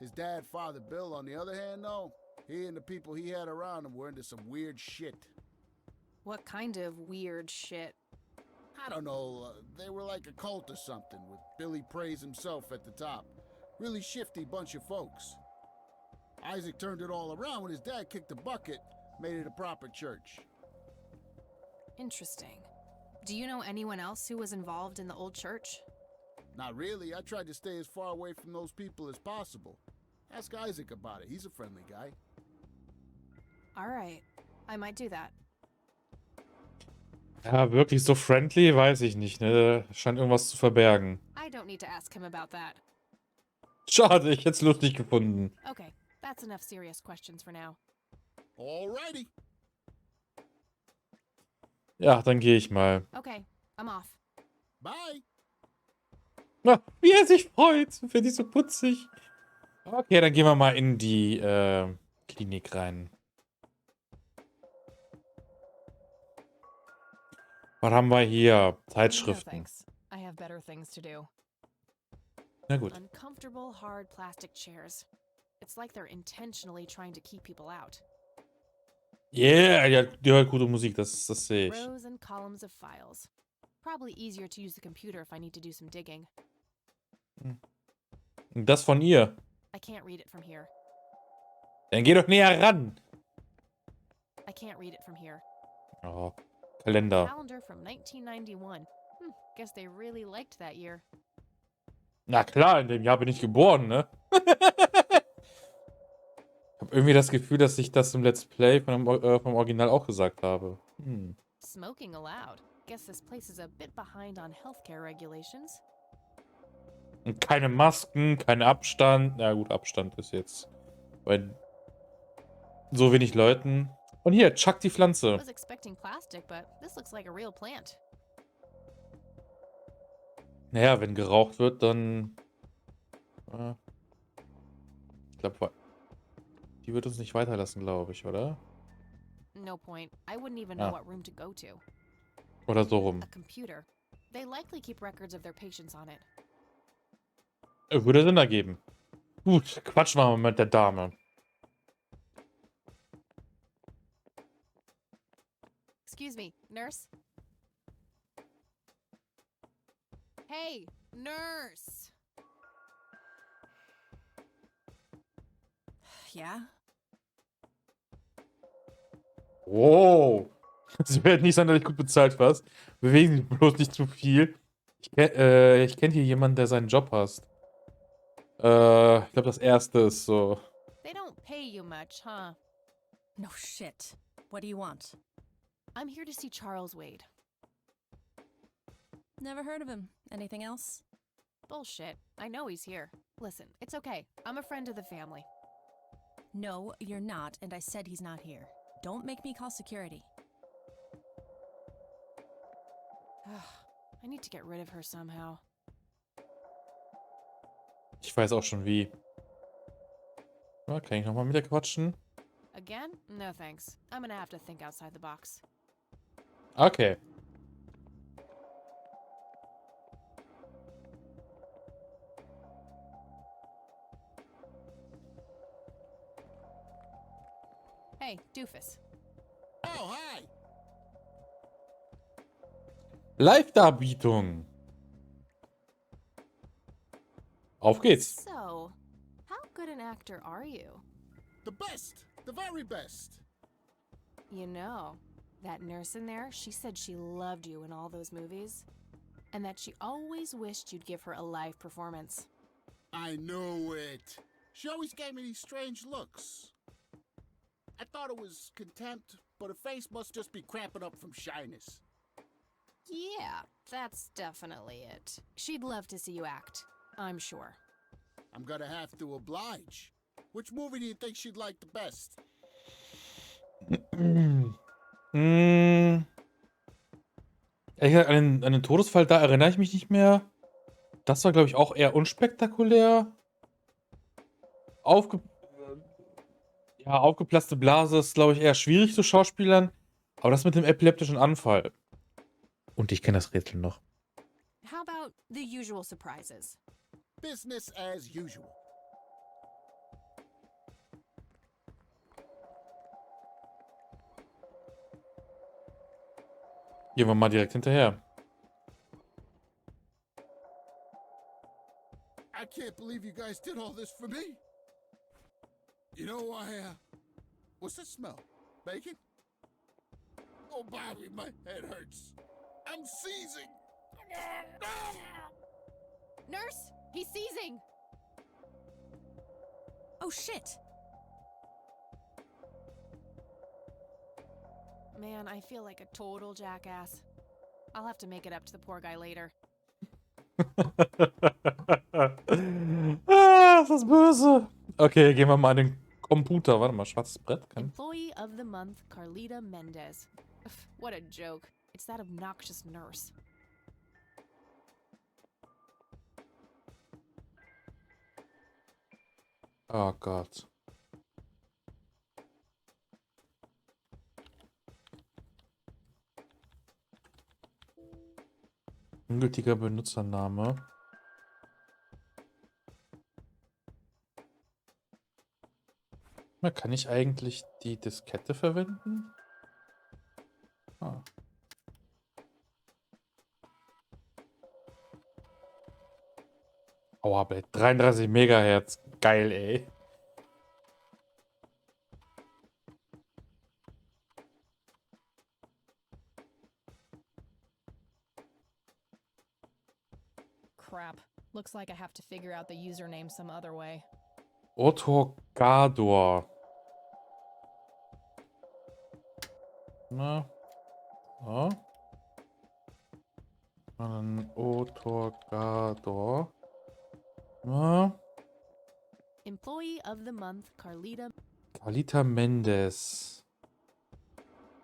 J: His dad, Father Bill, on the other hand, though, he and the people he had around him were into some weird shit.
B: What kind of weird shit?
J: I don't know, they were like a cult or something, with Billy Praise himself at the top. Really shifty bunch of folks. Isaac turned it all around when his dad kicked the bucket, made it a proper church.
B: Interesting. Do you know anyone else who was involved in the old church?
J: Not really. I tried to stay as far away from those people as possible. Ask Isaac about it. He's a friendly guy.
B: All right. I might do that.
A: Ja, wirklich so friendly, weiß ich nicht, ne? Scheint irgendwas zu verbergen.
B: I don't need to ask him about that.
A: Schade, ich hätte es lustig gefunden.
B: Okay, that's enough serious questions for now.
J: Alrighty.
A: Ja, dann gehe ich mal.
B: Okay, I'm off.
J: Bye.
A: Na, wie er sich freut. Finde ich so putzig. Okay, dann gehen wir mal in die Klinik rein. Was haben wir hier?
B: No
A: Zeitschriften.
B: thanks. I have better things to do.
A: Na gut.
B: Uncomfortable, hard plastic chairs. It's like they're intentionally trying to keep people out.
A: Yeah, die hört gute Musik, das sehe ich.
B: Rows and columns of files. Probably easier to use the computer if I need to do some digging.
A: Und das von ihr.
B: I can't read it from here.
A: Dann geh doch näher ran.
B: I can't read it from here.
A: Oh, Kalender.
B: Calendar from 1991. Guess they really liked that year.
A: Na klar, in dem Jahr bin ich geboren, ne? Ich habe irgendwie das Gefühl, dass ich das im Let's Play vom Original auch gesagt habe.
B: Smoking allowed. Guess this place is a bit behind on healthcare regulations.
A: Und keine Masken, kein Abstand. Na gut, Abstand ist jetzt bei so wenig Leuten. Und hier, Chuck die
B: I
A: Pflanze.
B: was expecting plastic, but this looks like a real plant.
A: Naja, wenn geraucht wird, dann... ich glaube, die wird uns nicht weiterlassen, glaube ich, oder?
B: No point. I wouldn't even know
A: Ah.
B: what room to go to.
A: Oder so rum.
B: A computer. They likely keep records of their patients on it.
A: Würde Sinn ergeben. Gut, quatschen wir mal mit der Dame.
B: Excuse me, nurse? Hey, nurse! Yeah?
A: Wow. Sie werden nicht sonderlich gut bezahlt, was? Bewegen Sie bloß nicht zu viel. Ich kenn hier jemanden, der seinen Job hasst. Ich glaube, das erste ist so.
B: They don't pay you much, huh?
K: No shit. What do you want?
B: I'm here to see Charles Wade.
K: Never heard of him. Anything else?
B: Bullshit. I know he's here. Listen, it's okay. I'm a friend of the family.
K: No, you're not, and I said he's not here. Don't make me call security.
B: I need to get rid of her somehow.
A: Ich weiß auch schon wie. Ja, kann ich nochmal mit ihr quatschen?
B: Again? No thanks. I'm gonna have to think outside the box.
A: Okay.
B: Hey, doofus.
J: Oh, hi.
A: Live-Darbietung. Auf geht's.
B: So, how good an actor are you?
J: The best. The very best.
B: You know, that nurse in there, she said she loved you in all those movies. And that she always wished you'd give her a live performance.
J: I knew it. She always gave me these strange looks. I thought it was contempt, but her face must just be cramping up from shyness.
B: Yeah, that's definitely it. She'd love to see you act, I'm sure.
J: I'm gonna have to oblige. Which movie do you think she'd like the best?
A: Hm, an den Todesfall, da erinnere ich mich nicht mehr. Das war, glaube ich, auch eher unspektakulär. Aufge ja, aufgeplatzte Blase ist, glaube ich, eher schwierig zu schauspielern. Aber das mit dem epileptischen Anfall. Und ich kenne das Rätsel noch.
B: How about the usual surprises?
J: Business as usual.
A: Gehen wir mal direkt hinterher.
J: I can't believe you guys did all this for me. You know, what's that smell? Bacon? Oh, Bobby, my head hurts. I'm seizing.
B: Nurse, he's seizing.
K: Oh shit!
B: Man, I feel like a total jackass. I'll have to make it up to the poor guy later.
A: Ah, ist das böse. Okay, gehen wir mal an den Computer. Warte mal, schwarzes Brett. Kann...
B: Employee of the month, Carlita Mendez. What a joke. It's that obnoxious nurse.
A: Oh Gott. Ungültiger Benutzername. Na, kann ich eigentlich die Diskette verwenden? Ah. Aua, 33 Megahertz. Geil, ey.
L: Crap. Looks like I have to figure out the username some other way.
A: Otorgador. Na. So. Dann Otorgador. Na.
B: Employee of the month, Carlita.
A: Carlita Mendez.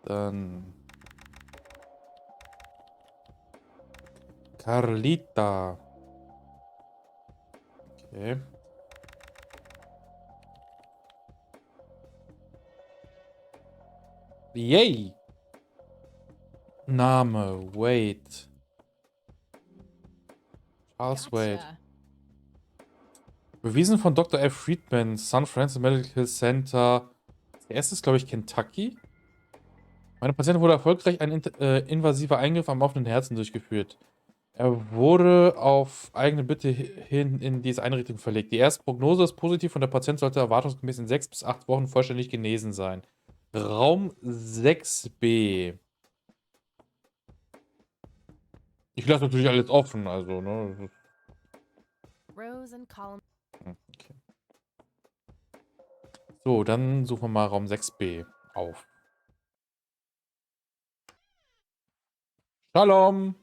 A: Dann. Carlita. Okay. Yay! Name, Wade. Charles Wade. Bewiesen von Dr. F. Friedman, San Francisco Medical Center. Der erste ist, glaube ich, Kentucky. Meine Patientin wurde erfolgreich ein invasiver Eingriff am offenen Herzen durchgeführt. Er wurde auf eigene Bitte hin in diese Einrichtung verlegt. Die erste Prognose ist positiv und der Patient sollte erwartungsgemäß in 6 bis 8 Wochen vollständig genesen sein. Raum 6b. Ich lasse natürlich alles offen, also, ne?
B: Rose and Column.
A: Okay. So, dann suchen wir mal Raum 6b auf. Shalom!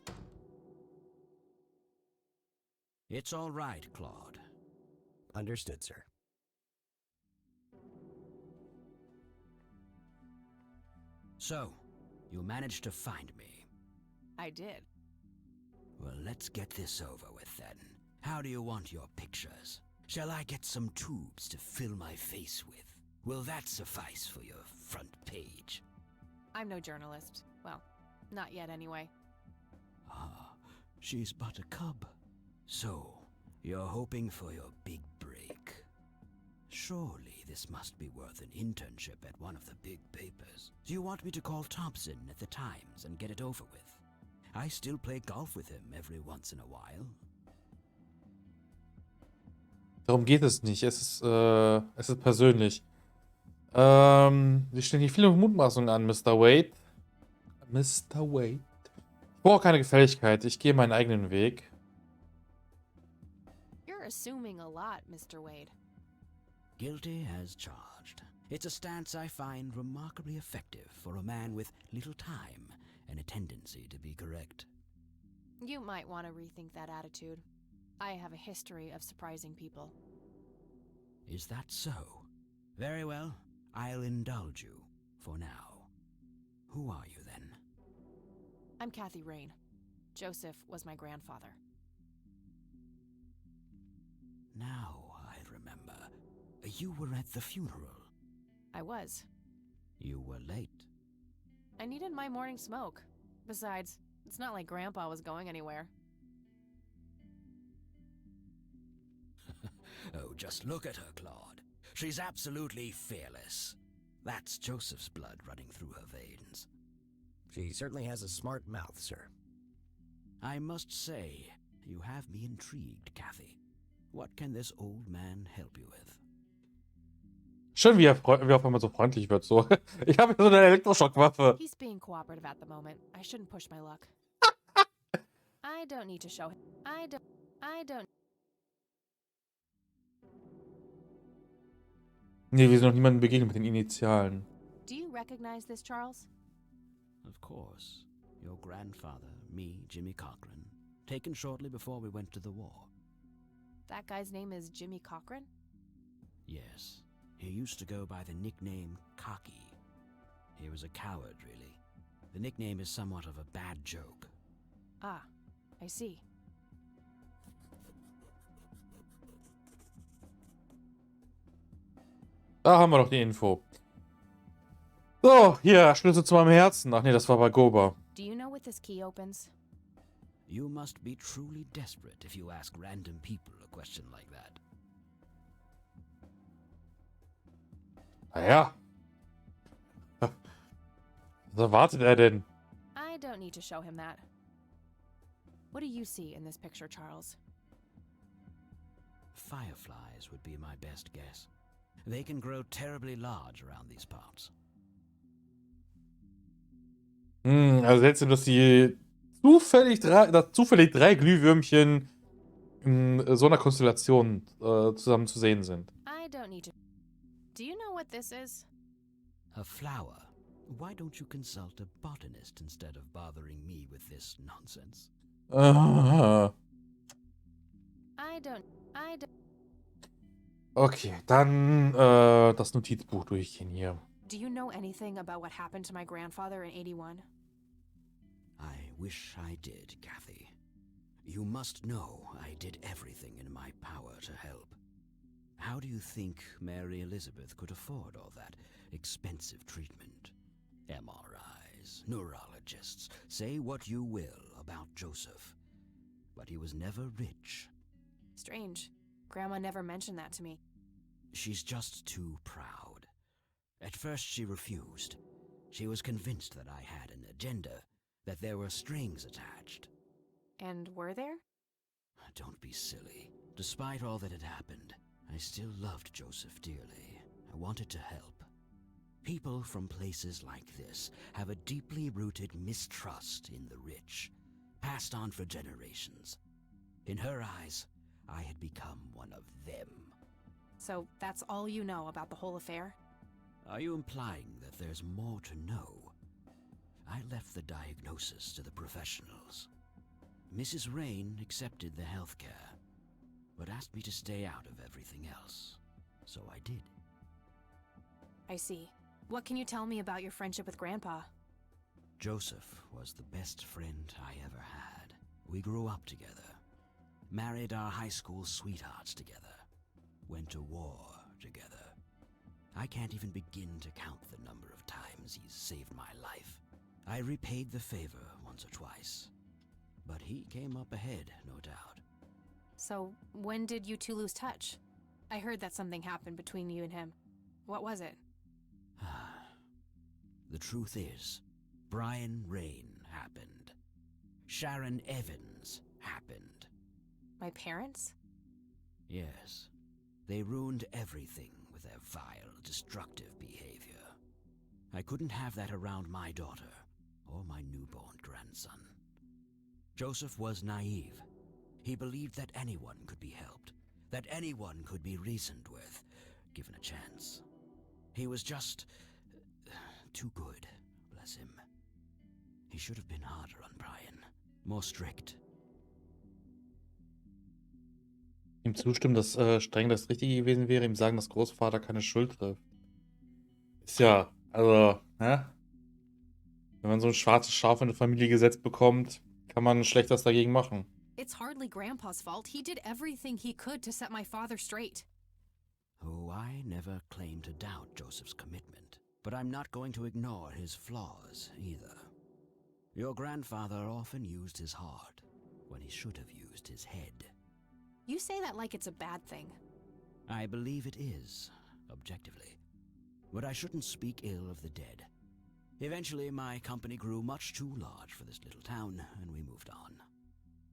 M: It's all right, Claude.
N: Understood, sir.
M: So, you managed to find me.
B: I did.
M: Well, let's get this over with then. How do you want your pictures? Shall I get some tubes to fill my face with? Will that suffice for your front page?
B: I'm no journalist. Well, not yet anyway.
M: Ah, she's but a cub. So, you're hoping for your big break. Surely this must be worth an internship at one of the big papers. Do you want me to call Thompson at the Times and get it over with? I still play golf with him every once in a while.
A: Darum geht es nicht. Es ist persönlich. Sie stellen hier viele Mutmaßungen an, Mr. Wade. Mr. Wade. Ich brauche keine Gefälligkeit. Ich gehe meinen eigenen Weg.
B: You're assuming a lot, Mr. Wade.
M: Guilty as charged. It's a stance I find remarkably effective for a man with little time and a tendency to be correct.
B: You might want to rethink that attitude. I have a history of surprising people.
M: Is that so? Very well. I'll indulge you for now. Who are you then?
B: I'm Kathy Rain. Joseph was my grandfather.
M: Now I remember. You were at the funeral.
B: I was.
M: You were late.
B: I needed my morning smoke. Besides, it's not like Grandpa was going anywhere.
M: Oh, just look at her, Claude. She's absolutely fearless. That's Joseph's blood running through her veins.
N: She certainly has a smart mouth, sir.
M: I must say, you have me intrigued, Kathy. What can this old man help you with?
A: Schön, wie wie auf einmal so freundlich wird. So. Ich habe hier so eine Elektroschockwaffe.
B: He's being cooperative at the moment. I shouldn't push my luck. I don't need to show him. I don't.
A: Nee, wir sind noch niemandem begegnet mit den Initialen.
B: Do you recognize this, Charles?
M: Of course. Your grandfather, me, Jimmy Cochran, taken shortly before we went to the war.
B: That guy's name is Jimmy Cochran?
M: Yes. He used to go by the nickname Cocky. He was a coward, really. The nickname is somewhat of a bad joke.
B: Ah, I see.
A: Da haben wir doch die Info. So, hier, Schlüssel zu meinem Herzen. Ach nee, das war bei Goba.
B: Do you know what this key opens?
M: You must be truly desperate if you ask random people a question like that.
A: Naja. Was erwartet er denn?
B: I don't need to show him that. What do you see in this picture, Charles?
M: Fireflies would be my best guess. They can grow terribly large around these parts.
A: Also seltsam, dass zufällig drei Glühwürmchen in so einer Konstellation zusammen zu sehen sind.
B: I don't need to. Do you know what this is?
M: A flower. Why don't you consult a botanist instead of bothering me with this nonsense?
B: I don't.
A: Okay, dann das Notizbuch durchgehen hier.
B: Do you know anything about what happened to my grandfather in 81?
M: I wish I did, Kathy. You must know I did everything in my power to help. How do you think Mary Elizabeth could afford all that expensive treatment? MRIs, neurologists, say what you will about Joseph. But he was never rich.
B: Strange. Grandma never mentioned that to me.
M: She's just too proud. At first she refused. She was convinced that I had an agenda, that there were strings attached.
B: And were there?
M: Don't be silly. Despite all that had happened, I still loved Joseph dearly. I wanted to help. People from places like this have a deeply rooted mistrust in the rich, passed on for generations. In her eyes, I had become one of them.
B: So that's all you know about the whole affair?
M: Are you implying that there's more to know? I left the diagnosis to the professionals. Mrs. Rain accepted the health care, but asked me to stay out of everything else. So I did.
B: I see. What can you tell me about your friendship with Grandpa?
M: Joseph was the best friend I ever had. We grew up together, married our high school sweethearts together, went to war together. I can't even begin to count the number of times he's saved my life. I repaid the favor once or twice, but he came up ahead, no doubt.
B: So, when did you two lose touch? I heard that something happened between you and him. What was it?
M: The truth is, Brian Rain happened. Sharon Evans happened.
B: My parents?
M: Yes. They ruined everything with their vile, destructive behavior. I couldn't have that around my daughter, or my newborn grandson. Joseph was naive. He believed that anyone could be helped, that anyone could be reasoned with, given a chance. He was just too good, bless him. He should have been harder on Brian, more strict.
A: Ihm zustimmen, dass streng das Richtige gewesen wäre, ihm sagen, dass Großvater keine Schuld trifft. Ist ja, also, hä? Wenn man so ein schwarzes Schaf in eine Familie gesetzt bekommt, kann man schlecht was dagegen machen.
B: It's hardly Grandpa's fault. He did everything he could to set my father straight.
M: Oh, I never claim to doubt Joseph's commitment, but I'm not going to ignore his flaws either. Your grandfather often used his heart when he should have used his head.
B: You say that like it's a bad thing.
M: I believe it is, objectively. But I shouldn't speak ill of the dead. Eventually, my company grew much too large for this little town, and we moved on.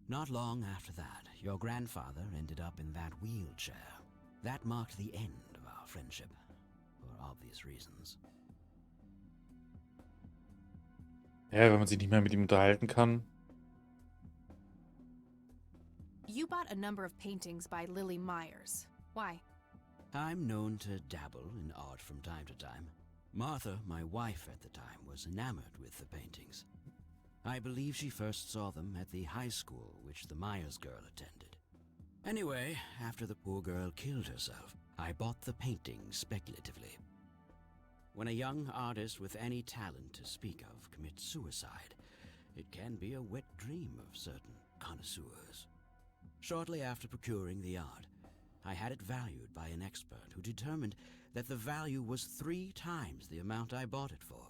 M: Not long after that, your grandfather ended up in that wheelchair. That marked the end of our friendship, for obvious reasons.
A: Ja, wenn man sich nicht mehr mit ihm unterhalten kann.
B: You bought a number of paintings by Lily Myers. Why?
M: I'm known to dabble in art from time to time. Martha, my wife at the time, was enamored with the paintings. I believe she first saw them at the high school which the Myers girl attended. Anyway, after the poor girl killed herself, I bought the paintings speculatively. When a young artist with any talent to speak of commits suicide, it can be a wet dream of certain connoisseurs. Shortly after procuring the art, I had it valued by an expert who determined that the value was 3 times the amount I bought it for.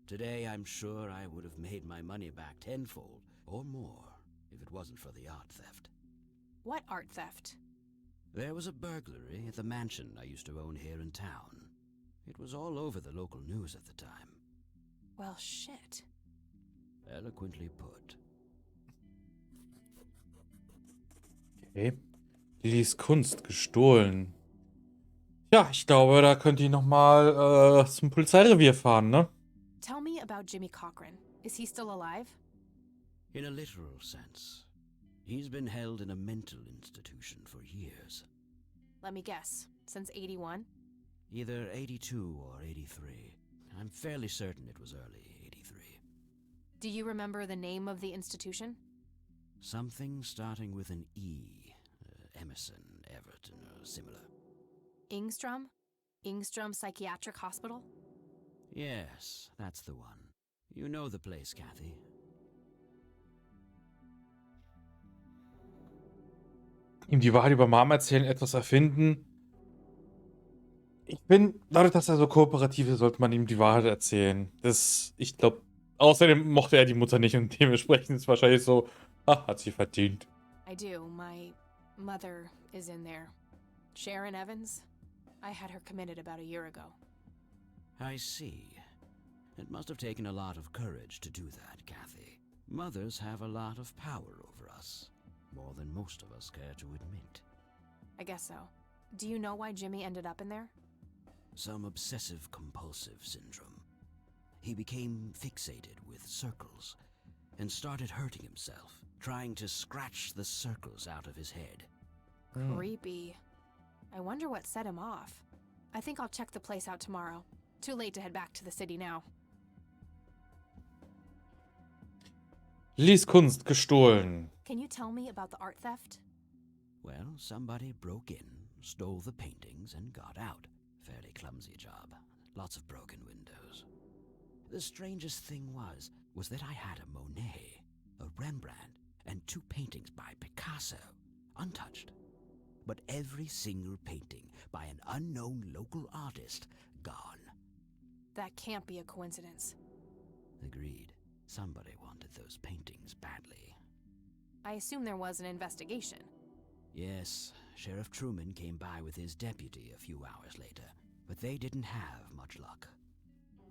M: Today, I'm sure I would have made my money back tenfold or more if it wasn't for the art theft.
B: What art theft?
M: There was a burglary at the mansion I used to own here in town. It was all over the local news at the time.
B: Well, shit.
M: Eloquently put.
A: Okay. Lillys Kunst gestohlen. Ja, ich glaube, da könnt ihr nochmal zum Polizeirevier fahren, ne?
B: Tell me about Jimmy Cochran. Is he still alive?
M: In a literal sense. He's been held in a mental institution for years.
B: Let me guess. Since 81?
M: Either 82 or 83. I'm fairly certain it was early 83.
B: Do you remember the name of the institution?
M: Something starting with an E. Emerson, Everton, or similar.
B: Ingstrom? Ingstrom Psychiatric Hospital?
M: Yes, that's the one. You know the place, Kathy.
A: Ihm die Wahrheit über Mom erzählen, etwas erfinden. Ich bin, dadurch, dass er so kooperativ ist, sollte man ihm die Wahrheit erzählen. Ich glaube, außerdem mochte er die Mutter nicht und dementsprechend ist es wahrscheinlich so, hat sie verdient.
B: I do. My mother is in there. Sharon Evans? I had her committed about a year ago.
M: I see. It must have taken a lot of courage to do that, Kathy. Mothers have a lot of power over us. More than most of us care to admit.
B: I guess so. Do you know why Jimmy ended up in there?
M: Some obsessive-compulsive syndrome. He became fixated with circles and started hurting himself, trying to scratch the circles out of his head.
B: Creepy. I wonder what set him off. I think I'll check the place out tomorrow. Too late to head back to the city now.
A: Lillys Kunst gestohlen.
B: Can you tell me about the art theft?
M: Well, somebody broke in, stole the paintings, and got out. Fairly clumsy job. Lots of broken windows. The strangest thing was that I had a Monet, a Rembrandt, and 2 paintings by Picasso, untouched. But every single painting by an unknown local artist, gone.
B: That can't be a coincidence.
M: Agreed. Somebody wanted those paintings badly.
B: I assume there was an investigation.
M: Yes, Sheriff Truman came by with his deputy a few hours later, but they didn't have much luck.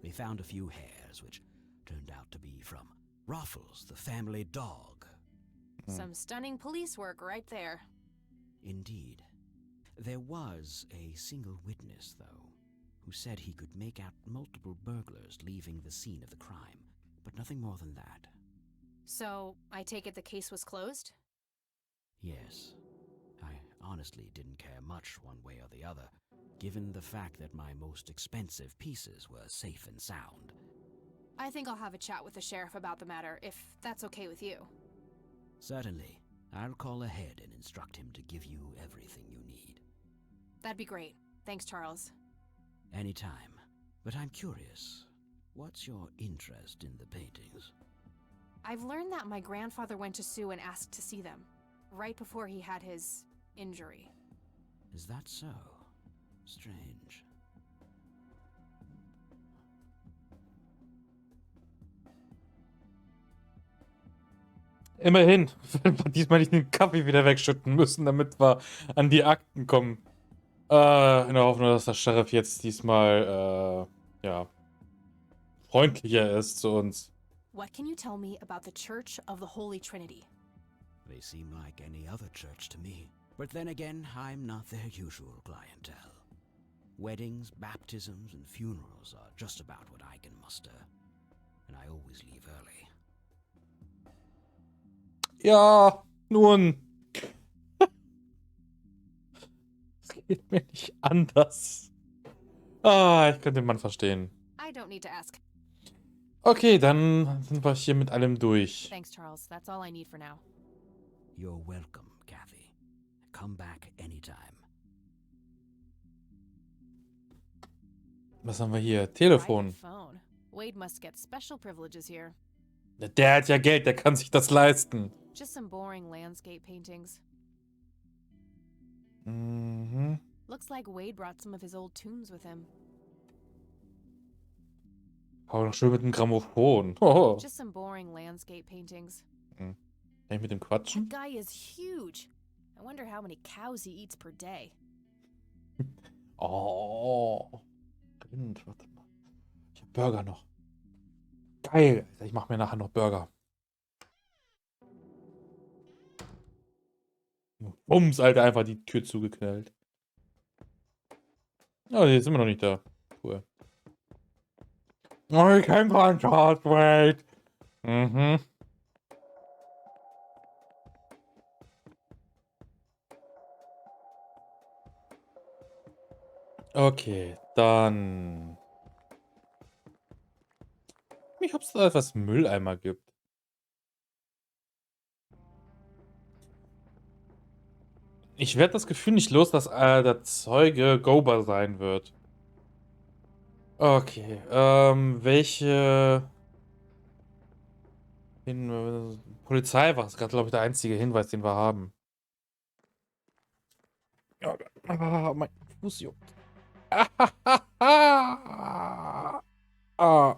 M: They found a few hairs, which turned out to be from Ruffles, the family dog.
B: Some stunning police work right there.
M: Indeed. There was a single witness, though, who said he could make out multiple burglars leaving the scene of the crime, but nothing more than that.
B: So, I take it the case was closed?
M: Yes. I honestly didn't care much one way or the other, given the fact that my most expensive pieces were safe and sound.
B: I think I'll have a chat with the sheriff about the matter, if that's okay with you.
M: Certainly. I'll call ahead and instruct him to give you everything you need.
B: That'd be great. Thanks, Charles.
M: Anytime. But I'm curious. What's your interest in the paintings?
B: I've learned that my grandfather went to Sue and asked to see them, right before he had his injury.
M: Is that so? Strange.
A: Immerhin, wenn wir diesmal nicht den Kaffee wieder wegschütten müssen, damit wir an die Akten kommen. In der Hoffnung, dass der Sheriff jetzt diesmal, ja, freundlicher ist zu uns.
B: What can you tell me about the Church of the Holy Trinity?
M: They seem like any other church to me. But then again, I'm not their usual clientele. Weddings, baptisms, and funerals are just about what I can muster. And I always leave early.
A: Ja, nun. Es geht mir nicht anders. Ich könnte den Mann verstehen.
B: I don't need to ask.
A: Okay, dann sind wir hier mit allem durch.
B: Thanks, Charles. That's all I need for now.
M: You're welcome, Kathy. Come back anytime.
A: Was haben wir hier? Telefon.
B: Private phone. Wade must get special privileges here.
A: Der hat ja Geld, der kann sich das leisten.
B: Just some boring landscape paintings.
A: Mhm.
B: Looks like Wade brought some of his old tunes with him.
A: Hau doch schön mit dem Grammophon. Oh.
B: Just some boring landscape paintings.
A: Kann ich mit dem
B: That
A: quatschen?
B: guy is huge. I wonder how many cows he eats per day.
A: Oh. Rind, warte mal. Ich hab Burger noch. Geil. Ich mach mir nachher noch Burger. Bums, Alter, einfach die Tür zugeknallt. Oh, jetzt sind wir noch nicht da. Cool. Oh, ich kenn keinen Charles Wade. Mhm. Okay, dann. Ich ob es da etwas Mülleimer gibt. Ich werde das Gefühl nicht los, dass der Zeuge Gober sein wird. Okay, welche Polizei war es gerade, glaube ich, der einzige Hinweis, den wir haben. Mein Fuß juckt. Oh.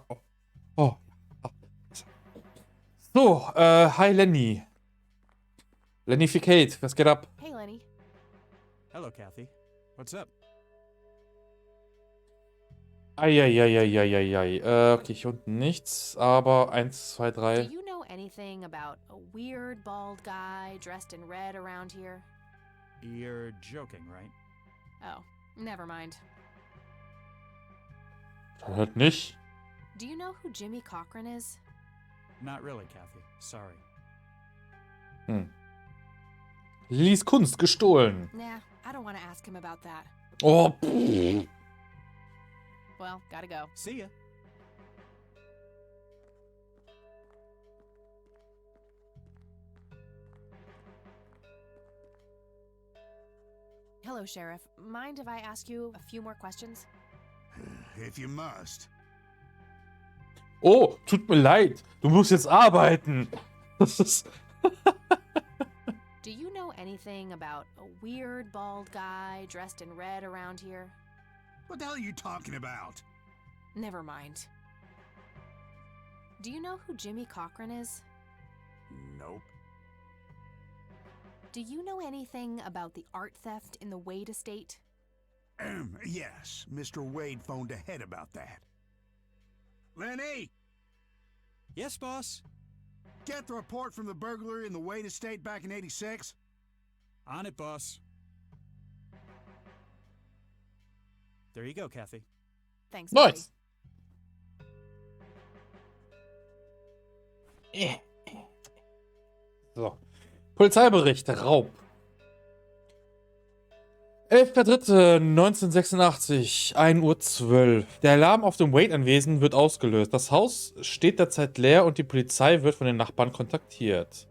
A: So, hi Lenny. Lennificate, was geht ab?
B: Hey, Lenny.
F: Hello, Kathy. What's up?
A: Eieieiei. Okay, hier unten nichts, aber 1, 2, 3.
B: Do you know anything about a weird bald guy dressed in red around here?
F: You're joking, right?
B: Oh, never mind.
A: Hört nicht.
B: Do you know who Jimmy Cochran is?
F: Not really, Kathy. Sorry.
A: Lillys Kunst gestohlen.
B: Nah, I don't want to ask him about that.
A: Oh, pff.
B: Well, gotta go.
F: See ya.
B: Hello, Sheriff. Mind if I ask you a few more questions?
G: If you must.
A: Oh, tut mir leid. Du musst jetzt arbeiten. Das ist...
B: Do you know anything about a weird bald guy dressed in red around here?
G: What the hell are you talking about?
B: Never mind. Do you know who Jimmy Cochran is?
G: Nope.
B: Do you know anything about the art theft in the Wade estate?
G: Yes, Mr. Wade phoned ahead about that. Lenny!
F: Yes, boss?
G: Get the report from the burglary in the Wade estate back in '86?
F: On it, boss. There you go, Kathy.
B: Thanks,
A: Nice. So. Polizeibericht, Raub. 11.03.1986, 1:12 Uhr. Der Alarm auf dem Wade-Anwesen wird ausgelöst. Das Haus steht derzeit leer und die Polizei wird von den Nachbarn kontaktiert.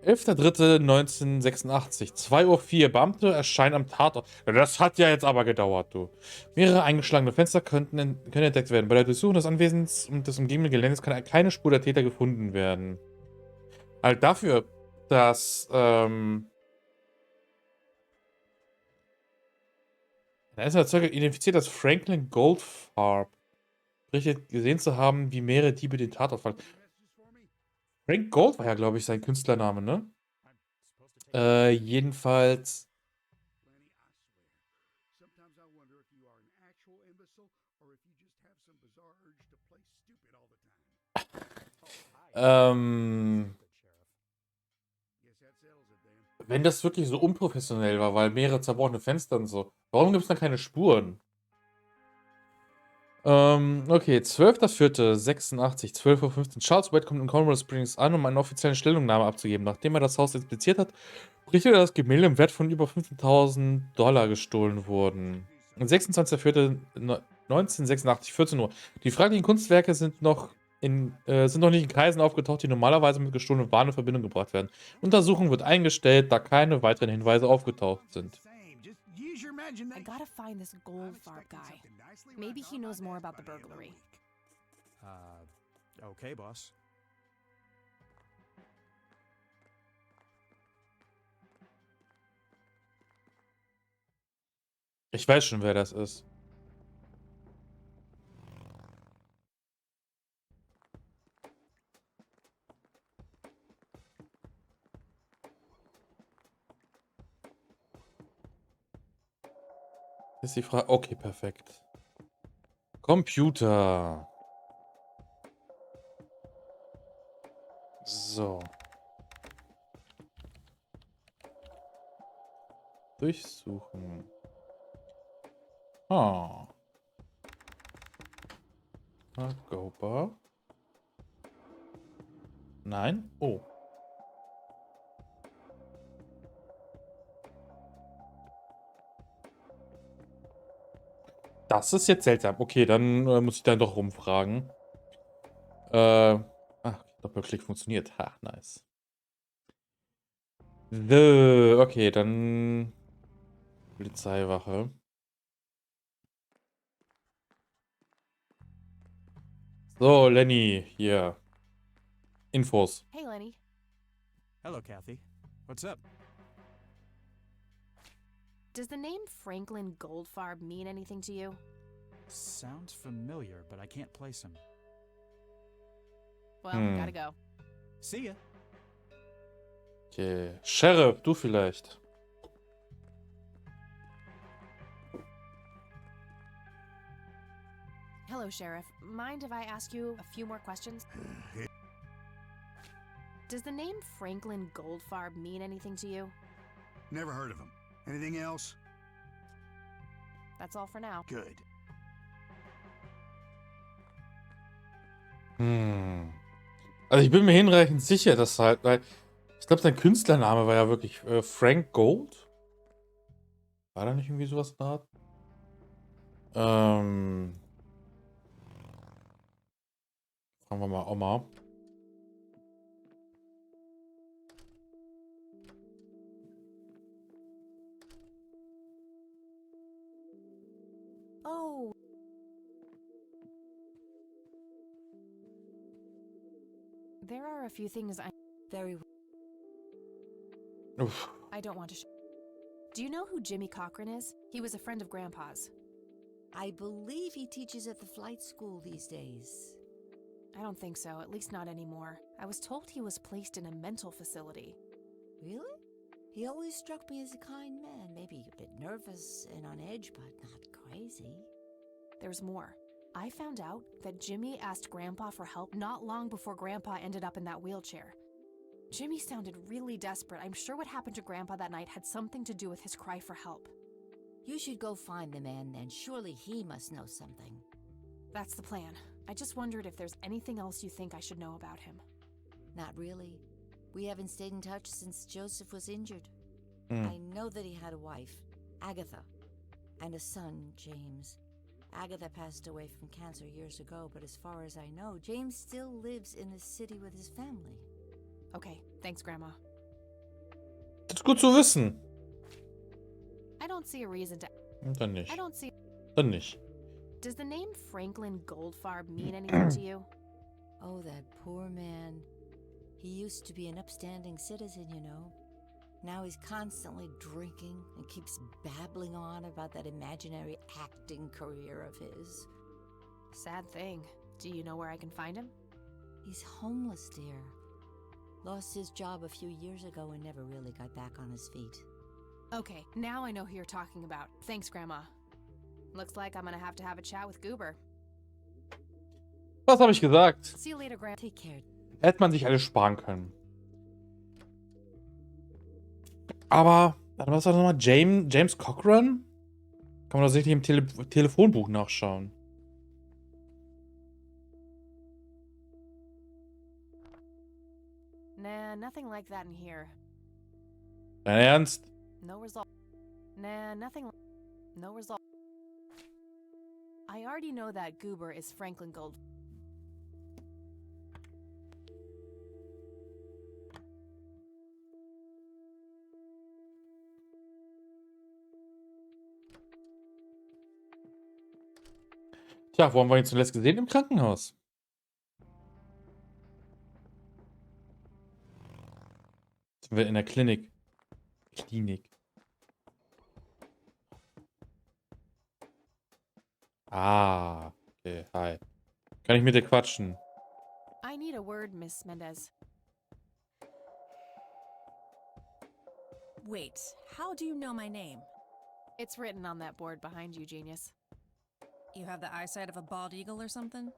A: 11.03.1986, 2:04 Uhr. Beamte erscheinen am Tatort. Ja, das hat ja jetzt aber gedauert, du. Mehrere eingeschlagene Fenster können entdeckt werden. Bei der Durchsuchung des Anwesens und des umgebenden Geländes kann keine Spur der Täter gefunden werden. Halt dafür, dass, der einzelne Zeuge identifiziert als Franklin Goldfarb. Berichtet gesehen zu haben, wie mehrere Diebe den Tatort fanden. Frank Gold war ja, glaube ich, sein Künstlername, ne? Jedenfalls. Wenn das wirklich so unprofessionell war, weil mehrere zerbrochene Fenster und so, warum gibt es dann keine Spuren? Okay, 12.04.86, 12:15 Uhr. Charles White kommt in Colorado Springs an, um eine offizielle Stellungnahme abzugeben. Nachdem er das Haus inspiziert hat, berichtet er, dass Gemälde im Wert von über $15.000 gestohlen wurden. Am 26.04.1986, 14 Uhr. Die fraglichen Kunstwerke sind noch nicht in Kreisen aufgetaucht, die normalerweise mit gestohlenen Waren in Verbindung gebracht werden. Untersuchung wird eingestellt, da keine weiteren Hinweise aufgetaucht sind.
B: I gotta find this Goldfarb guy. Maybe he knows more about the burglary.
F: Okay, boss.
A: Ich weiß schon, wer das ist. Ist die Frage. Okay, perfekt. Computer. So. Durchsuchen. Ah. Go-Bar. Nein? Oh. Das ist jetzt seltsam. Okay, dann muss ich dann doch rumfragen. Doppelklick funktioniert. Ha, nice. Okay, dann Polizeiwache. So, Lenny, hier. Infos.
B: Hey, Lenny.
F: Hello, Kathy. What's up?
B: Does the name Franklin Goldfarb mean anything to you?
F: Sounds familiar, but I can't place him.
B: Well, gotta go.
F: See ya.
A: Okay. Sheriff, du vielleicht.
B: Hello, Sheriff. Mind if I ask you a few more questions? Does the name Franklin Goldfarb mean anything to you?
G: Never heard of him. Anything else?
B: That's all for now.
G: Good.
A: Also ich bin mir hinreichend sicher, dass halt, weil ich glaube, sein Künstlername war ja wirklich Frank Gold. War da nicht irgendwie sowas in der Art? Fragen wir mal Oma.
B: Oh. There are a few things I don't want to Do you know who Jimmy Cochran is? He was a friend of Grandpa's.
E: I believe he teaches at the flight school these days.
B: I don't think so, at least not anymore. I was told he was placed in a mental facility.
E: Really? He always struck me as a kind man, maybe a bit nervous and on edge, but not crazy.
B: There's more. I found out that Jimmy asked Grandpa for help not long before Grandpa ended up in that wheelchair. Jimmy sounded really desperate. I'm sure what happened to Grandpa that night had something to do with his cry for help.
E: You should go find the man then. Surely he must know something.
B: That's the plan. I just wondered if there's anything else you think I should know about him.
E: Not really. We haven't stayed in touch since Joseph was injured.
A: Mm.
E: I know that he had a wife, Agatha, and a son, James. Agatha passed away from cancer years ago, but as far as I know, James still lives in the city with his family.
B: Okay, thanks, Grandma.
A: Das ist gut zu wissen.
B: I don't see a reason to.
A: Dann nicht.
B: I don't see.
A: Dann nicht.
B: Does the name Franklin Goldfarb mean anything to you?
E: Oh, that poor man. He used to be an upstanding citizen, you know. Now he's constantly drinking and keeps babbling on about that imaginary acting career of his.
B: Sad thing. Do you know where I can find him?
E: He's homeless, dear. Lost his job a few years ago and never really got back on his feet.
B: Okay, now I know who you're talking about. Thanks, Grandma. Looks like I'm gonna have to have a chat with Goober.
A: Was habe ich gesagt?
B: See you later, Grandma.
E: Take care.
A: Hätte man sich alles sparen können. Aber, warte, was war das nochmal? James Cochran? Kann man doch sicherlich im Telefonbuch nachschauen.
B: Nah, nothing like that in here.
A: Dein Ernst?
B: No result. Nah, nothing. No result. I already know that Goober is Franklin Gold.
A: Tja, wo haben wir ihn zuletzt gesehen? Im Krankenhaus. Sind wir in der Klinik. Ah, okay, hi. Kann ich mit dir quatschen?
B: I need a word, Miss Mendez.
K: Wait, how do you know my name?
B: It's written on that board behind you, genius.
K: You have the eyesight of a bald eagle or something?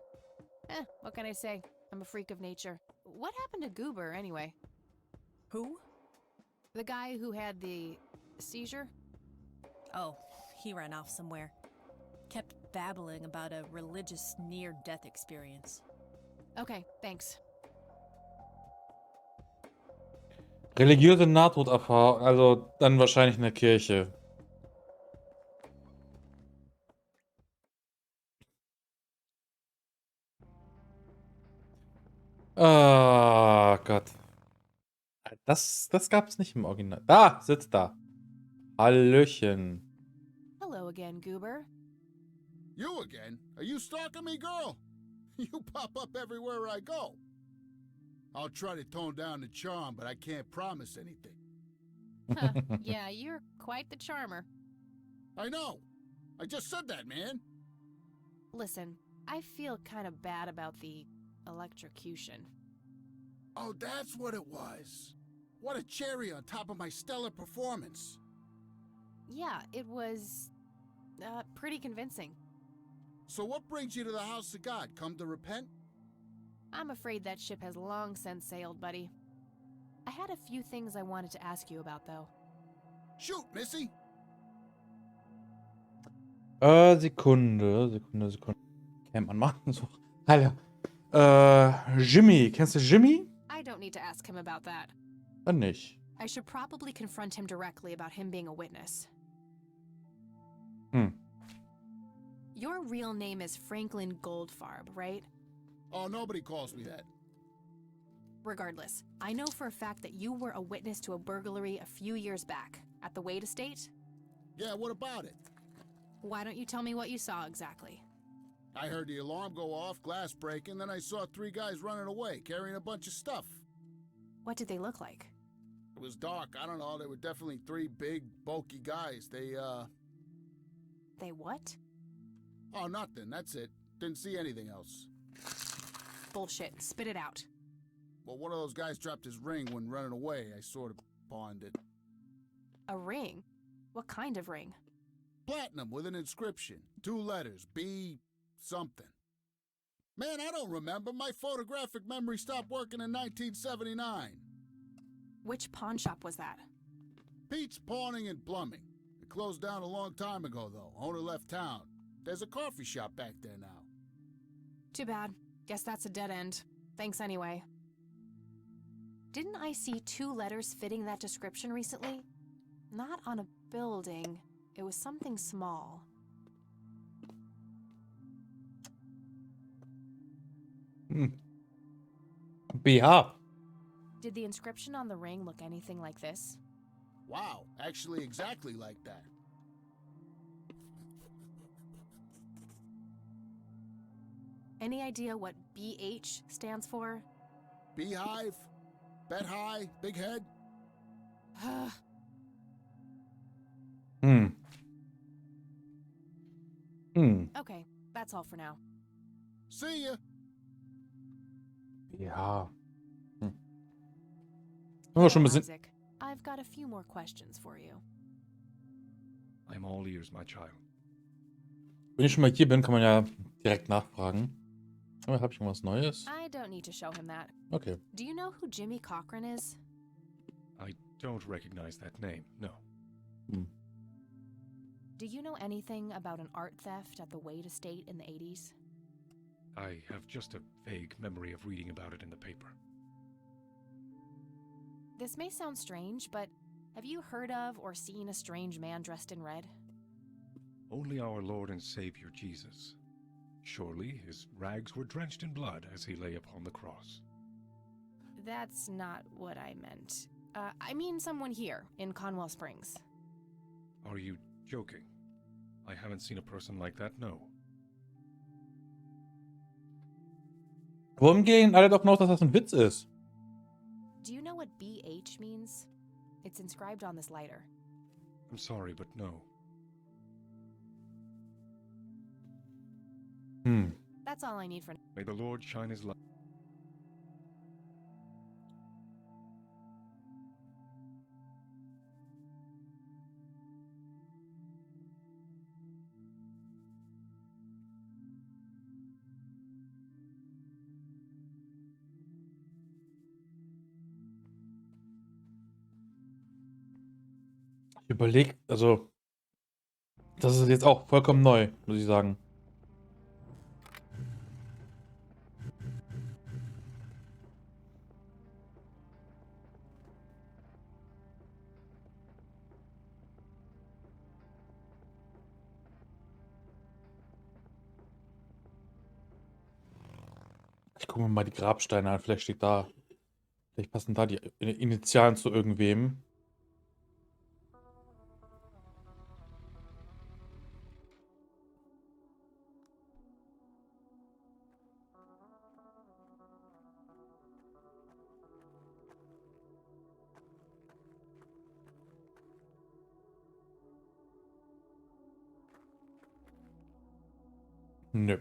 B: What can I say? I'm a freak of nature. What happened to Goober, anyway?
K: Who?
B: The guy who had the seizure?
K: Oh, he ran off somewhere. Kept babbling about a religious near-death experience.
B: Okay, thanks.
A: Religiöse Nahtoderfahrung, also dann wahrscheinlich in der Kirche. Ah, Gott. Das gab's nicht im Original. Da, sitzt da. Hallöchen.
B: Hello again, Goober.
J: You again? Are you stalking me, girl? You pop up everywhere I go. I'll try to tone down the charm, but I can't promise anything.
B: Huh, yeah, you're quite the charmer.
J: I know. I just said that, man.
B: Listen, I feel kind of bad about the electrocution.
J: Oh, that's what it was. What a cherry on top of my stellar performance.
B: Yeah, it was pretty convincing.
J: So what brings you to the house of God? Come to repent?
B: I'm afraid that ship has long since sailed, buddy. I had a few things I wanted to ask you about, though.
J: Shoot, Missy!
A: Sekunde. Kennt man mal so. Alter. Jimmy. Kennst du Jimmy?
B: I don't need to ask him about that.
A: Dann nicht.
B: I should probably confront him directly about him being a witness. Your real name is Franklin Goldfarb, right?
J: Oh, nobody calls me that.
B: Regardless, I know for a fact that you were a witness to a burglary a few years back at the Wade estate.
J: Yeah, what about it?
B: Why don't you tell me what you saw exactly?
J: I heard the alarm go off, glass breaking, then I saw 3 guys running away, carrying a bunch of stuff.
B: What did they look like?
J: It was dark, I don't know, they were definitely 3 big, bulky guys. They
B: what?
J: Oh, nothing, that's it. Didn't see anything else.
B: Bullshit, spit it out.
J: Well, one of those guys dropped his ring when running away. I sort of pawned it.
B: A ring? What kind of ring?
J: Platinum with an inscription. 2 letters. B something. Man, I don't remember. My photographic memory stopped working in 1979.
B: Which pawn shop was that?
J: Pete's Pawning and Plumbing. It closed down a long time ago, though. Owner left town. There's a coffee shop back there now.
B: Too bad. Guess that's a dead end. Thanks anyway. Didn't I see 2 letters fitting that description recently? Not on a building. It was something small.
A: BH.
B: Did the inscription on the ring look anything like this?
J: Wow, actually exactly like that.
B: Any idea what BH stands for?
J: Beehive? Bet high? Big head?
B: Okay, that's all for now.
J: See ya!
A: Ja. Haben wir schon ein bisschen.
B: Isaac, I've got a few more questions for you.
C: I'm all ears, my child.
A: Wenn ich schon mal hier bin, kann man ja direkt nachfragen. Aber habe ich irgendwas Neues?
B: I don't need to show him that.
A: Okay.
B: Do you know who Jimmy Cochran is?
C: I don't recognize that name, no.
B: Do you know anything about an art theft at the Wade estate in the 80s?
C: I have just a vague memory of reading about it in the paper.
B: This may sound strange, but have you heard of or seen a strange man dressed in red?
C: Only our Lord and Savior Jesus. Surely his rags were drenched in blood as he lay upon the cross.
B: That's not what I meant. I mean someone here in Conwell Springs.
C: Are you joking? I haven't seen a person like that, no.
A: Warum gehen alle davon aus, dass das ein Witz ist?
B: Do you know what BH means? It's inscribed on this lighter.
C: I'm sorry, but no.
B: That's all I need for now.
C: May the Lord shine his light.
A: Ich überlege, also, das ist jetzt auch vollkommen neu, muss ich sagen. Ich gucke mir mal die Grabsteine an, vielleicht steht da, vielleicht passen da die Initialen zu irgendwem. Nö.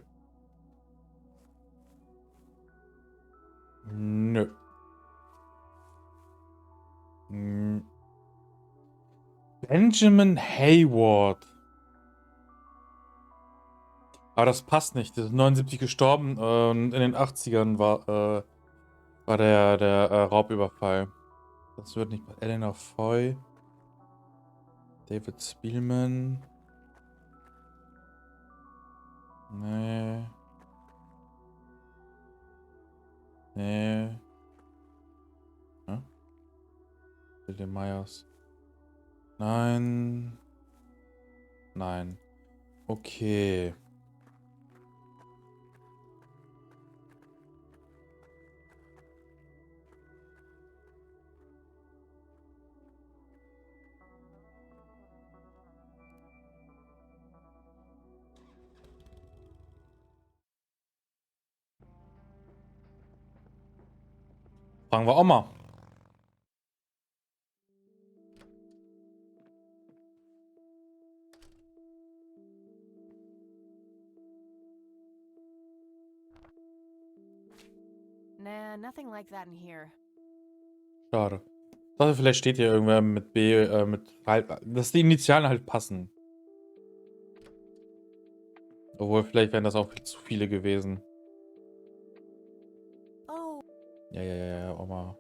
A: Nö. Benjamin Hayward. Aber das passt nicht. Der ist 79 gestorben und in den 80ern war der Raubüberfall. Das wird nicht. Eleanor Foy. David Spielman. Nee. Nee. Ja? William Myers. Nein. Nein. Okay. Fragen wir Oma.
B: Nah, nothing like that in here.
A: Schade. Ich dachte, vielleicht steht hier irgendwer mit B, halt, dass die Initialen halt passen. Obwohl, vielleicht wären das auch zu viele gewesen.
B: Oh.
A: Ja, Oma.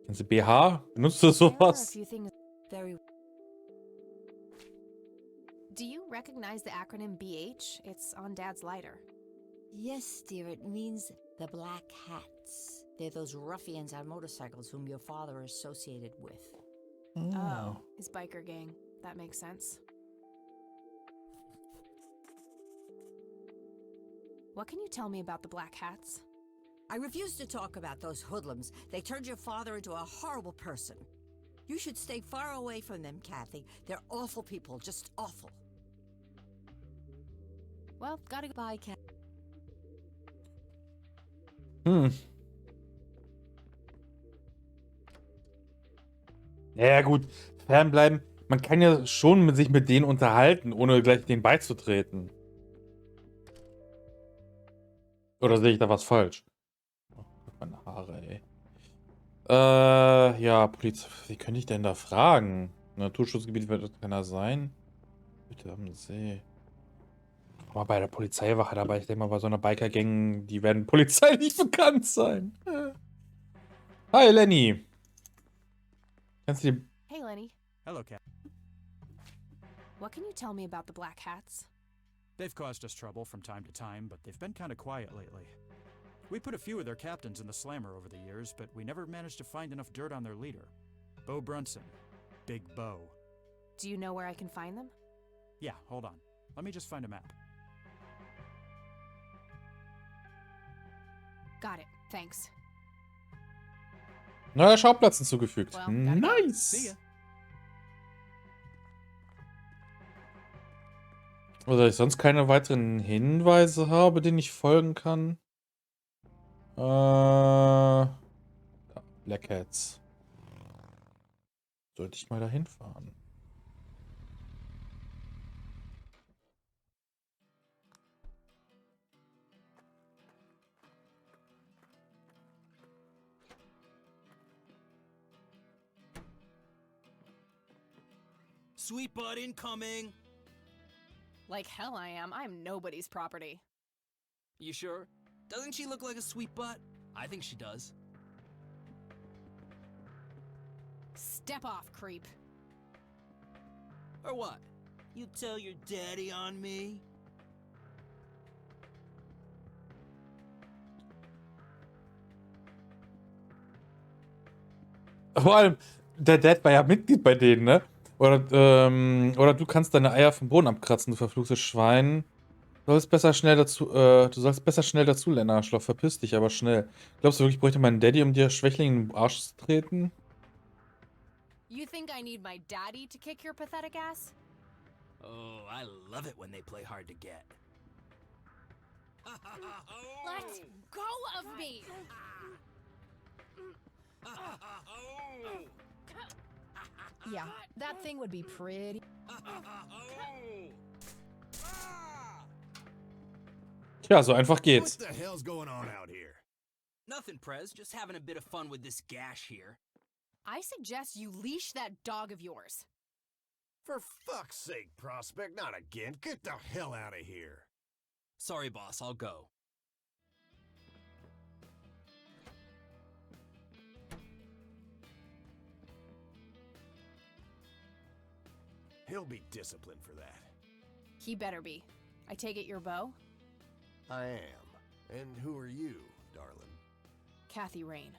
A: Kennst du BH? Benutzt du sowas?
B: Do you recognize the acronym BH? It's on Dad's lighter.
E: Yes, dear, it means the Black Hats. They're those ruffians on motorcycles whom your father associated with.
B: Oh, his biker gang. That makes sense. What can you tell me about the Black Hats?
E: I refuse to talk about those hoodlums. They turned your father into a horrible person. You should stay far away from them, Kathy. They're awful people, just awful.
B: Well, gotta go.
E: Bye, Kathy.
A: Ja, gut. Fernbleiben. Man kann ja schon sich mit denen unterhalten, ohne gleich denen beizutreten. Oder sehe ich da was falsch? Oh, meine Haare, ey. Ja, Polizei. Wie könnte ich denn da fragen? Naturschutzgebiet wird das keiner sein. Bitte am See. Aber bei der Polizeiwache dabei, ich denke mal, bei so einer Biker-Gang, die werden polizeilich bekannt sein. Hi, Lenny. Kannst du die...
B: Hey, Lenny.
F: Hello, Cap.
B: What can you tell me about the Black Hats?
F: They've caused us trouble from time to time, but they've been kind of quiet lately. We put a few of their captains in the slammer over the years, but we never managed to find enough dirt on their leader. Bo Brunson. Big Bo.
B: Do you know where I can find them?
F: Yeah, hold on. Let me just find a map.
B: Got it. Thanks.
A: Neuer Schauplatz hinzugefügt.
B: Well, gotta go.
A: Nice.
F: See ya.
A: Oder ich sonst keine weiteren Hinweise habe, denen ich folgen kann. Black Hats. Sollte ich mal dahin fahren?
M: Sweet butt incoming!
L: Like hell I am. I'm nobody's property.
M: You sure? Doesn't she look like a sweet butt? I think she does.
L: Step off, creep.
M: Or what? You tell your daddy on me?
A: Vor allem, der Dad war ja Mitglied bei denen, ne? Oder du kannst deine Eier vom Boden abkratzen, du verfluchtes Schwein. Du sollst besser schnell dazu lernen, Arschloch. Verpiss dich, aber schnell. Glaubst du wirklich, ich bräuchte meinen Daddy, um dir Schwächling in den Arsch zu treten?
B: You think I need my daddy to kick your pathetic ass?
M: Oh, I love it when they play hard to get.
B: Let go of me!
L: Yeah, that thing would be pretty.
A: Tja, so einfach geht's.
N: What the hell's going on out here?
M: Nothing, Prez. Just having a bit of fun with this gash here.
B: I suggest you leash that dog of yours.
N: For fuck's sake, Prospect, not again. Get the hell out of here.
M: Sorry, boss. I'll go.
N: He'll be disciplined for that.
B: He better be. I take it you're Bo?
N: I am. And who are you, darling?
B: Kathy Rain.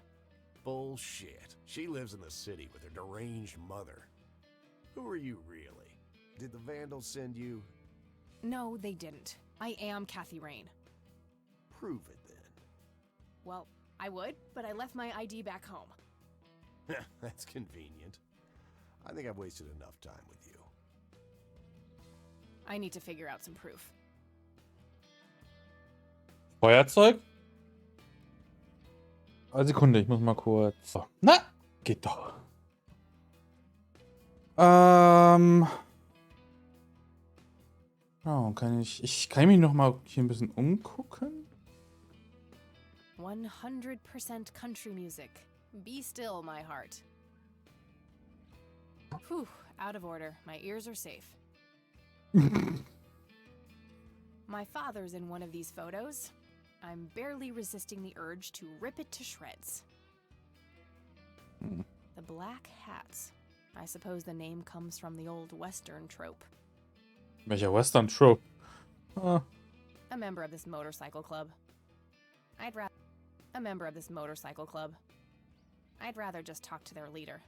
N: Bullshit. She lives in the city with her deranged mother. Who are you, really? Did the Vandals send you?
B: No, they didn't. I am Kathy Rain.
N: Prove it, then.
B: Well, I would, but I left my ID back home.
N: That's convenient. I think I've wasted enough time with you.
B: I need to figure out some proof.
A: Feuerzeug? Eine Sekunde, ich muss mal kurz. So. Na, geht doch. Oh, ich kann mich noch mal hier ein bisschen umgucken.
B: 100% country music. Be still, my heart. Whew, out of order. My ears are safe. My father's in one of these photos. I'm barely resisting the urge to rip it to shreds. The Black Hats. I suppose the name comes from the old Western trope.
A: Welcher Western Trope? Ah.
B: A member of this motorcycle club. I'd rather just talk to their leader.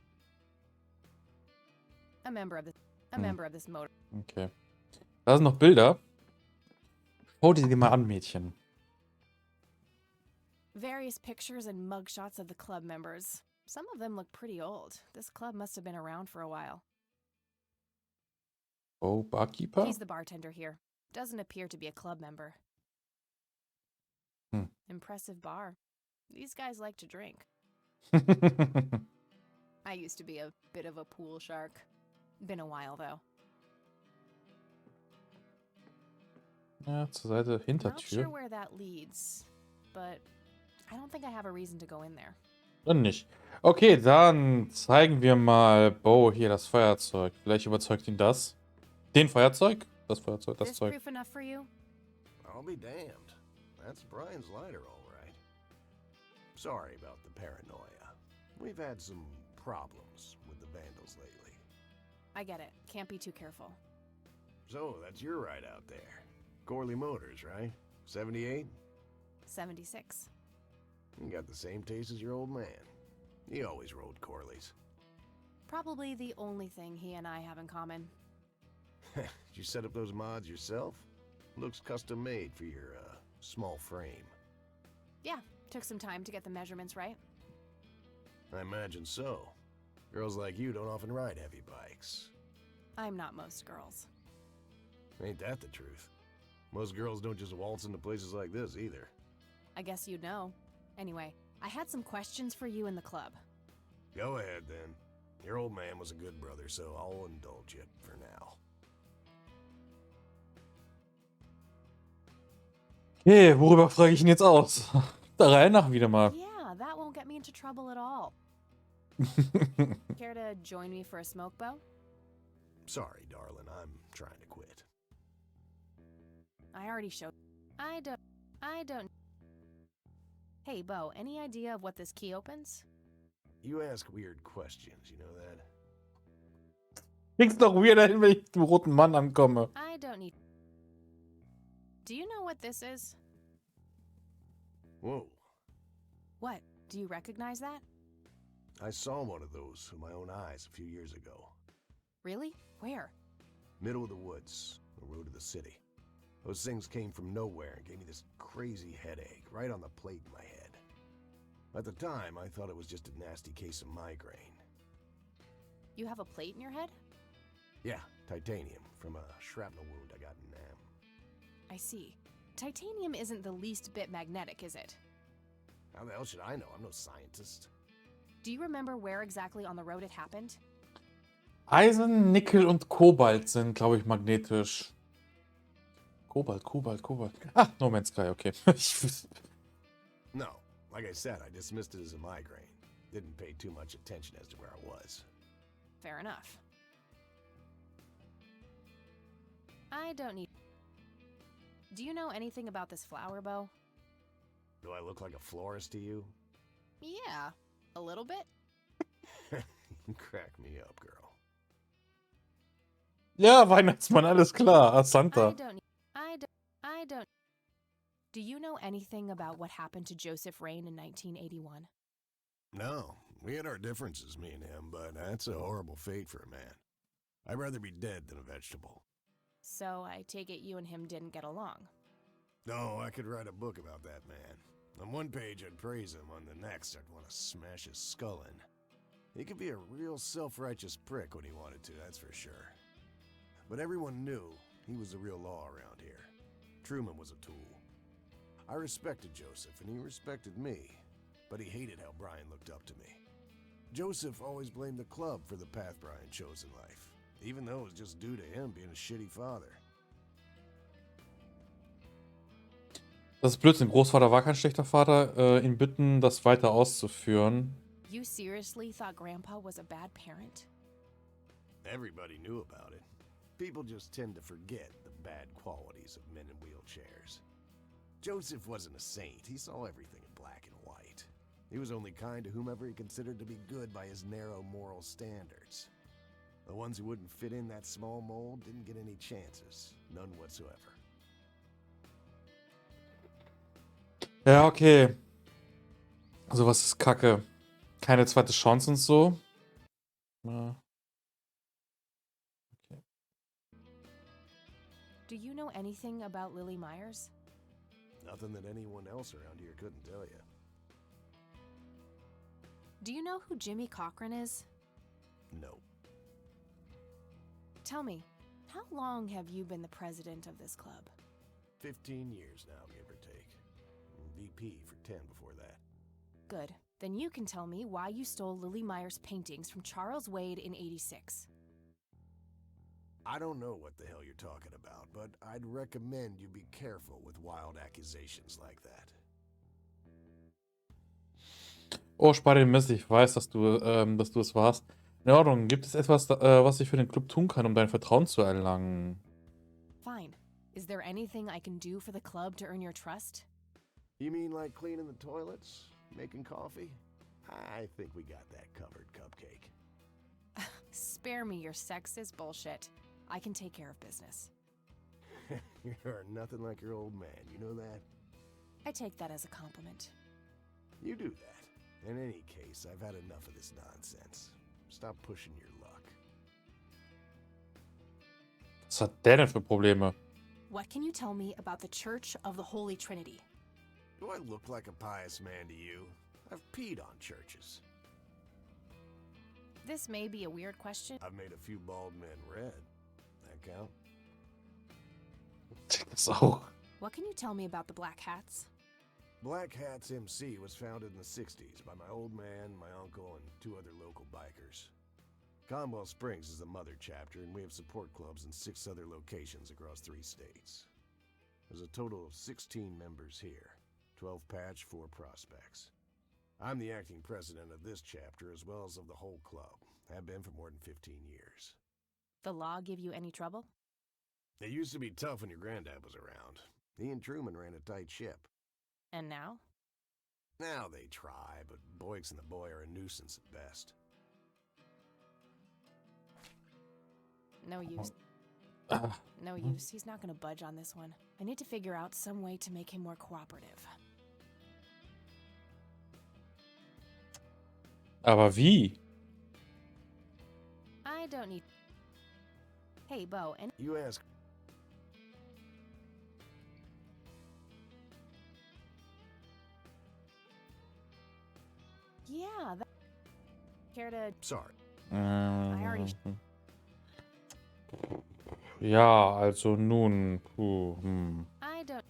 B: A member of this motor.
A: Okay. Da sind noch Bilder. Schau dir die mal an, Mädchen.
B: Various pictures and mugshots of the club members. Some of them look pretty old. This club must have been around for a while.
A: Oh, Barkeeper?
B: He's the bartender here. Doesn't appear to be a club member. Impressive bar. These guys like to drink. I used to be a bit of a pool shark. Been a while, though.
A: Ja, zur Seite,
B: Not
A: Hintertür.
B: sure where that leads, but I don't think I have a reason to go in there.
A: Dann nicht. Okay, dann zeigen wir mal Bo hier das Feuerzeug. Vielleicht überzeugt ihn das. Den Feuerzeug? Das Feuerzeug, das
B: This
A: Zeug.
B: proof enough for you?
N: I'll be damned. That's Brian's lighter, all right. Sorry about the paranoia. We've had some problems with the vandals lately.
B: I get it. Can't be too careful.
N: So, that's your ride out there. Corley Motors, right? 78?
B: 76.
N: You got the same taste as your old man. He always rode Corleys.
B: Probably the only thing he and I have in common.
N: Did you set up those mods yourself? Looks custom made for your, small frame.
B: Yeah, took some time to get the measurements right.
N: I imagine so. Girls like you don't often ride heavy bikes.
B: I'm not most girls.
N: Ain't that the truth? Most girls don't just waltz into places like this either.
B: I guess you'd know. Anyway, I had some questions for you in the club.
N: Go ahead, then. Your old man was a good brother, so I'll indulge you for now.
A: Okay, worüber frage ich ihn jetzt aus? Der Reihe nach wieder mal.
B: Yeah, that won't get me into trouble at all. Care to join me for a smoke, Bo?
N: Sorry, darling, I'm trying to quit.
B: I already showed. I don't. Hey, Bo, any idea of what this key opens?
N: You ask weird questions, you know that?
A: Kriegst doch weirder hin, wenn ich mit dem roten Mann ankomme.
B: I don't need. Do you know what this is?
N: Whoa.
B: What? Do you recognize that?
N: I saw one of those with my own eyes a few years ago.
B: Really? Where?
N: Middle of the woods, the road to the city. Those things came from nowhere and gave me this crazy headache right on the plate in my head. At the time, I thought it was just a nasty case of migraine.
B: You have a plate in your head?
N: Yeah, titanium from a shrapnel wound I got in Nam.
B: I see. Titanium isn't the least bit magnetic, is it?
N: How the hell should I know? I'm no scientist.
B: Do you remember where exactly on the road it happened?
A: Eisen, Nickel und Kobalt sind, glaube ich, magnetisch. Kobalt. Ah, No Man's Sky, okay.
N: No, like I said, I dismissed it as a migraine. Didn't pay too much attention as to where I was.
B: Fair enough. I don't need. Do you know anything about this flower, Bo?
N: Do I look like a florist to you?
B: Yeah, a little bit.
N: Crack me up, girl.
A: Ja, Weihnachtsmann, alles klar. Ah, Santa.
B: I don't. Do you know anything about what happened to Joseph Rain in 1981?
N: No, we had our differences, me and him, but that's a horrible fate for a man. I'd rather be dead than a vegetable.
B: So I take it you and him didn't get along.
N: No, I could write a book about that man. On one page I'd praise him, on the next I'd want to smash his skull in. He could be a real self-righteous prick when he wanted to, that's for sure. But everyone knew he was the real law around here. Truman was a tool. I respected Joseph, and he respected me, but he hated how Brian looked up to me. Joseph always blamed the club for the path Brian chose in life, even though it was just due to him being a shitty father.
A: Das ist Blödsinn. Großvater war kein schlechter Vater. Ihn bitten, das weiter auszuführen.
B: You seriously thought Grandpa was a bad parent?
N: Everybody knew about it. People just tend to forget the bad qualities of men in wheelchairs. Joseph wasn't a saint. He saw everything in black and white. He was only kind to whomever he considered to be good by his narrow moral standards. The ones who wouldn't fit in that small mold didn't get any chances. None whatsoever.
A: Ja, okay. Sowas ist kacke. Keine zweite Chance und so. Ja. Okay.
B: Do you know anything about Lily Myers?
N: Nothing that anyone else around here couldn't tell you.
B: Do you know who Jimmy Cochran is?
N: No.
B: Tell me, how long have you been the president of this club?
N: 15 years now, give or take. VP for 10 before that.
B: Good. Then you can tell me why you stole Lily Meyer's paintings from Charles Wade in '86.
N: I don't know what the hell you're talking about, but I'd recommend you be careful with wild accusations like that.
A: Oh, spar den Mist, ich weiß, dass du es warst. In Ordnung, gibt es etwas, was ich für den Club tun kann, um dein Vertrauen zu erlangen?
B: Fine. Is there anything I can do for the club to earn your trust?
N: You mean like cleaning the toilets? Making coffee? I think we got that covered, Cupcake.
B: Spare me your sexist bullshit. I can take care of business.
N: You're nothing like your old man, you know that?
B: I take that as a compliment.
N: You do that. In any case, I've had enough of this nonsense. Stop pushing your luck.
A: Was hat der denn für Probleme?
B: What can you tell me about the Church of the Holy Trinity?
N: Do I look like a pious man to you? I've peed on churches.
B: This may be a weird question.
N: I've made a few bald men red. That count?
A: So.
B: What can you tell me about the Black Hats?
N: Black Hats MC was founded in the 60s by my old man, my uncle, and 2 other local bikers. Conwell Springs is the mother chapter, and we have support clubs in 6 other locations across 3 states. There's a total of 16 members here, 12 patch, 4 prospects. I'm the acting president of this chapter as well as of the whole club. Have been for more than 15 years.
B: The law give you any trouble?
N: It used to be tough when your granddad was around. He and Truman ran a tight ship.
B: And now?
N: Now they try, but Boyks and the boy are a nuisance at best.
B: No use. No use. He's not gonna budge on this one. I need to figure out some way to make him more cooperative.
A: Aber wie?
B: I don't need... Hey, Bo, and...
N: You ask...
B: Yeah, that... Care to...
N: Sorry.
B: I already...
A: Ja, also nun,
B: I don't...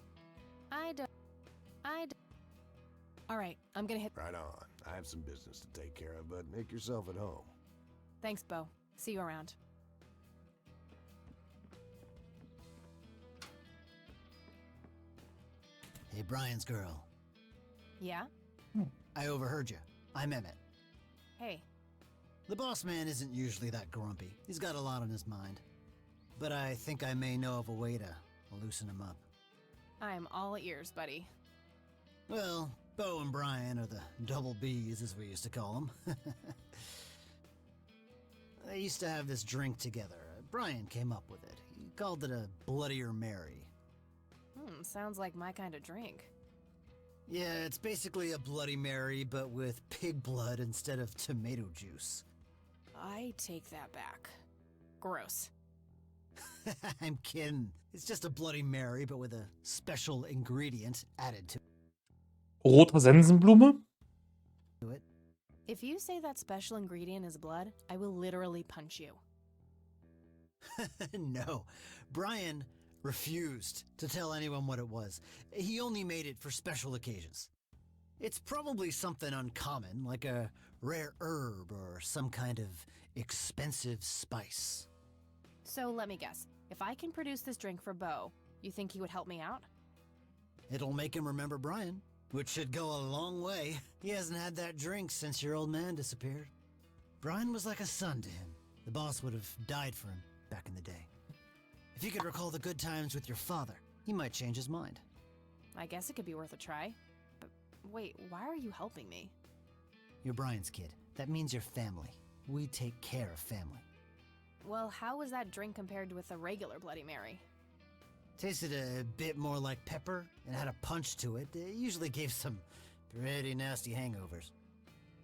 B: Alright, I'm gonna hit...
N: Right on. I have some business to take care of, but make yourself at home.
B: Thanks, Bo. See you around.
O: Hey, Brian's girl.
B: Yeah?
O: I overheard you. I'm Emmett.
B: Hey.
O: The boss man isn't usually that grumpy. He's got a lot on his mind. But I think I may know of a way to loosen him up.
B: I'm all ears, buddy.
O: Well, Bo and Brian are the double Bs, as we used to call them. They used to have this drink together. Brian came up with it. He called it a Bloodier Mary.
B: Sounds like my kind of drink.
O: Yeah, it's basically a Bloody Mary, but with pig blood instead of tomato juice.
B: I take that back. Gross.
O: I'm kidding. It's just a Bloody Mary, but with a special ingredient added to
A: Roter Sensenblume?
O: it.
B: If you say that special ingredient is blood, I will literally punch you.
O: No, Brian refused to tell anyone what it was. He only made it for special occasions. It's probably something uncommon, like a rare herb or some kind of expensive spice.
B: So let me guess. If I can produce this drink for Bo, you think he would help me out?
O: It'll make him remember Brian, which should go a long way. He hasn't had that drink since your old man disappeared. Brian was like a son to him. The boss would have died for him back in the day. If you could recall the good times with your father, he might change his mind.
B: I guess it could be worth a try. But wait, why are you helping me?
O: You're Brian's kid. That means you're family. We take care of family.
B: Well, how was that drink compared with a regular Bloody Mary?
O: Tasted a bit more like pepper and had a punch to it. It usually gave some pretty nasty hangovers.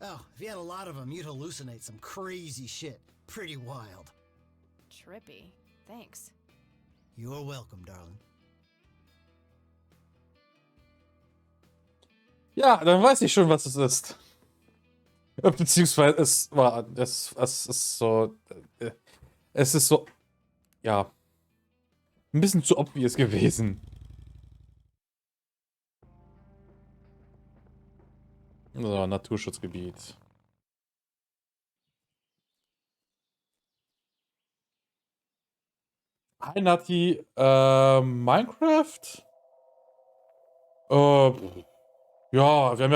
O: Oh, if you had a lot of them, you'd hallucinate some crazy shit. Pretty wild.
B: Trippy. Thanks.
O: You're welcome, darling.
A: Ja, dann weiß ich schon, was es ist. Beziehungsweise es ist so, es ist so, ja, ein bisschen zu obvious gewesen. So, Naturschutzgebiet. Hi Nati, Minecraft? Ja, wir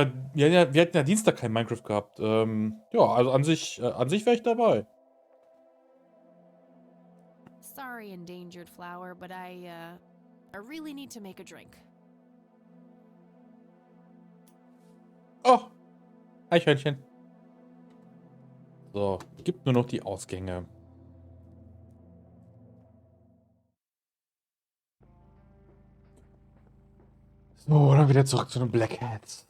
A: hätten ja Dienstag kein Minecraft gehabt. Ja, also an sich wäre ich dabei.
B: Sorry, endangered flower, but I really need to make a drink.
A: Oh, Eichhörnchen. So, gibt nur noch die Ausgänge. So, dann wieder zurück zu den Blackheads.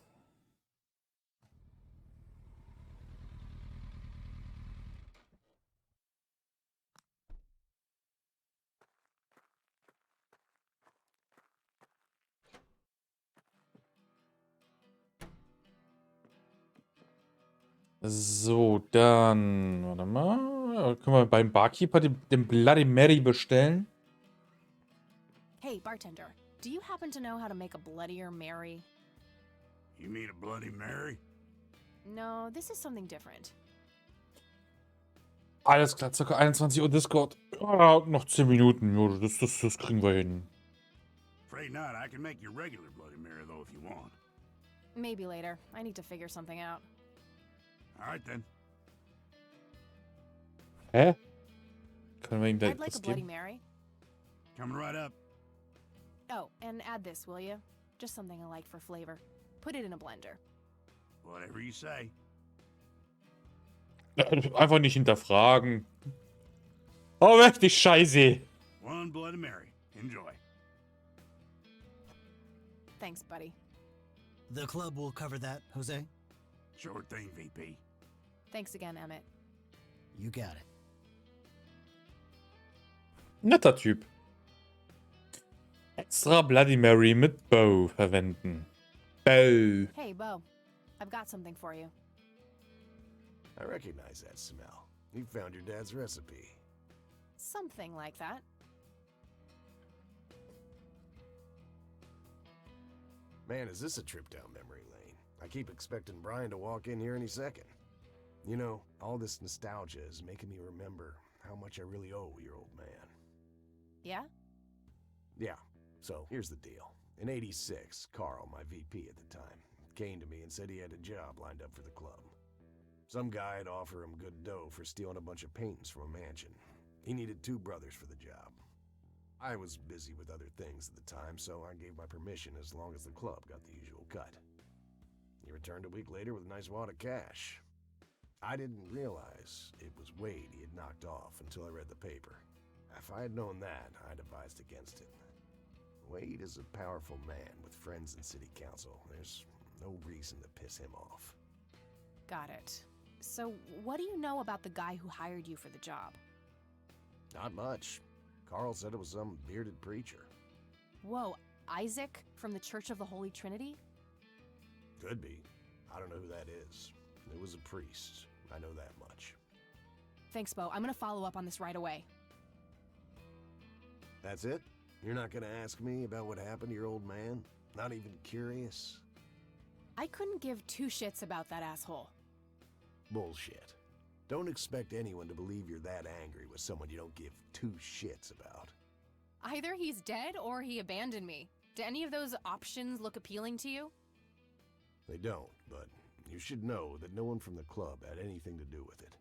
A: So, dann, warte mal. Können wir beim Barkeeper den Bloody Mary bestellen?
B: Hey, bartender, do you happen to know how to make a Bloodier Mary?
J: You mean a Bloody Mary?
B: No, this is something different.
A: Alles klar, ca. 21 Uhr Discord. Ja, noch 10 Minuten. Ja, das kriegen wir hin.
J: Afraid not. I can make your regular Bloody Mary, though, if you want.
B: Maybe later. I need to figure something out.
J: All right, then.
A: Hä? Können wir ihm
B: I'd like
A: das
B: a Bloody
A: geben?
B: Mary.
J: Coming right up.
B: Oh, and add this, will you? Just something I like for flavor. Put it in a blender.
J: Whatever you say.
A: Einfach nicht hinterfragen. Oh, weg die Scheiße.
J: One Bloody Mary. Enjoy.
B: Thanks, buddy.
O: The club will cover that, Jose.
J: Sure thing, VP.
B: Thanks again, Emmett.
O: You got it.
A: Netter Typ. Extra Bloody Mary mit Bow verwenden. Bow.
B: Hey, Bo. I've got something for you.
N: I recognize that smell. You found your dad's recipe.
B: Something like that.
N: Man, is this a trip down memory lane. I keep expecting Brian to walk in here any second. You know, all this nostalgia is making me remember how much I really owe your old man.
B: Yeah?
N: Yeah, so here's the deal. In '86, Carl, my VP at the time, came to me and said he had a job lined up for the club. Some guy had offered him good dough for stealing a bunch of paintings from a mansion. He needed 2 brothers for the job. I was busy with other things at the time, so I gave my permission as long as the club got the usual cut. He returned a week later with a nice wad of cash. I didn't realize it was Wade he had knocked off until I read the paper. If I had known that, I'd advised against it. Wade is a powerful man with friends in city council. There's no reason to piss him off.
B: Got it. So, what do you know about the guy who hired you for the job?
N: Not much. Carl said it was some bearded preacher.
B: Whoa, Isaac from the Church of the Holy Trinity?
N: Could be. I don't know who that is. It was a priest. I know that much.
B: Thanks, Bo. I'm gonna follow up on this right away.
N: That's it? You're not gonna ask me about what happened to your old man? Not even curious?
B: I couldn't give 2 shits about that asshole.
N: Bullshit. Don't expect anyone to believe you're that angry with someone you don't give 2 shits about.
B: Either he's dead or he abandoned me. Do any of those options look appealing to you?
N: They don't, but you should know that no one from the club had anything to do with it.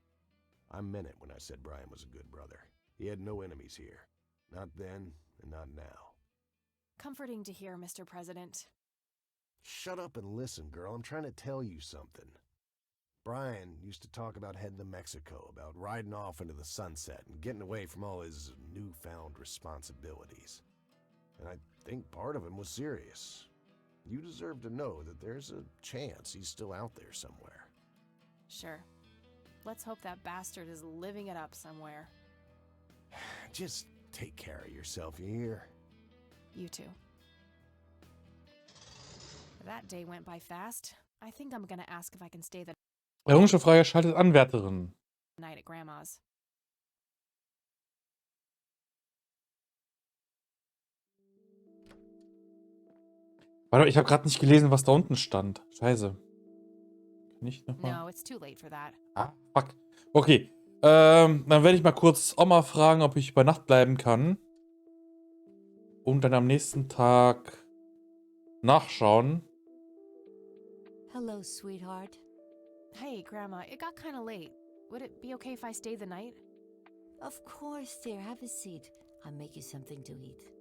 N: I meant it when I said Brian was a good brother. He had no enemies here. Not then, and not now.
B: Comforting to hear, Mr. President.
N: Shut up and listen, girl. I'm trying to tell you something. Brian used to talk about heading to Mexico, about riding off into the sunset and getting away from all his newfound responsibilities. And I think part of him was serious. You deserve to know that there's a chance he's still out there somewhere.
B: Sure. Let's hope that bastard is living it up somewhere.
N: Just take care of yourself, you hear?
B: You too. That day went by fast. I think I'm gonna ask if I can stay the
A: Errungenschaft freigeschaltet, Anwärterin.
B: Night at Grandma's.
A: Warte, ich habe gerade nicht gelesen, was da unten stand. Scheiße. Nicht nochmal.
B: No, it's too late for that.
A: Ah, fuck. Okay. Dann werde ich mal kurz Oma fragen, ob ich über Nacht bleiben kann. Und dann am nächsten Tag nachschauen.
E: Hello, sweetheart.
B: Hey, Grandma, it got kind of late. Would it be okay if I stayed the night?
E: Of course, dear. Have a seat. I'll make you something to eat.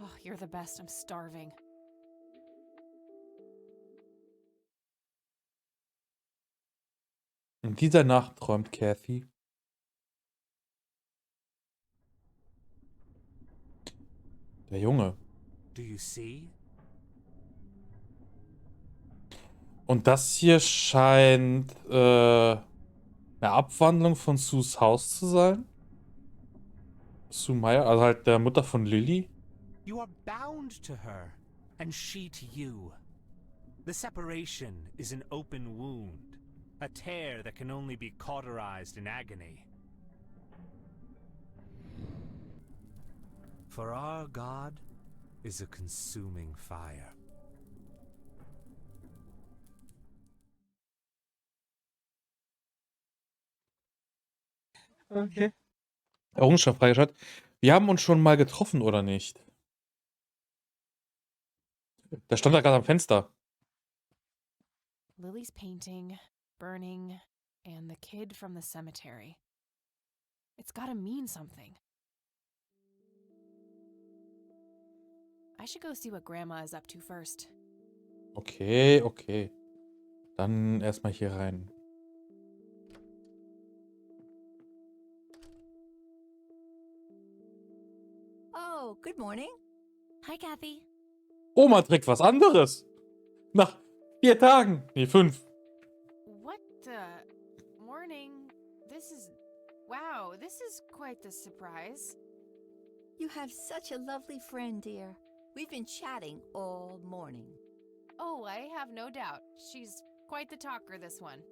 B: Oh, you're the best. I'm starving.
A: In dieser Nacht träumt Kathy. Der Junge.
D: Do you see?
A: Und das hier scheint eine Abwandlung von Sues Haus zu sein. Sue Meyer, also halt der Mutter von Lily.
D: You are bound to her, and she to you. The separation is an open wound, a tear that can only be cauterized in agony. For our God is a consuming fire.
A: Okay. Errungenschaft freigeschaltet. Wir haben uns schon mal getroffen, oder nicht? Der stand da gerade am Fenster.
B: Lily's painting, burning, and the kid from the cemetery. It's gotta mean something. I should go see what Grandma is up to first.
A: Okay, okay. Dann erstmal hier rein.
E: Oh, good morning.
B: Hi, Kathy.
A: Oma trägt was anderes. Nach 4 Tagen. Nee, 5.
B: What morning? Wow, this is quite the surprise.
E: You have such a lovely friend, dear. We've been chatting all morning.
B: Oh, I have no doubt. She's quite the talker, this one.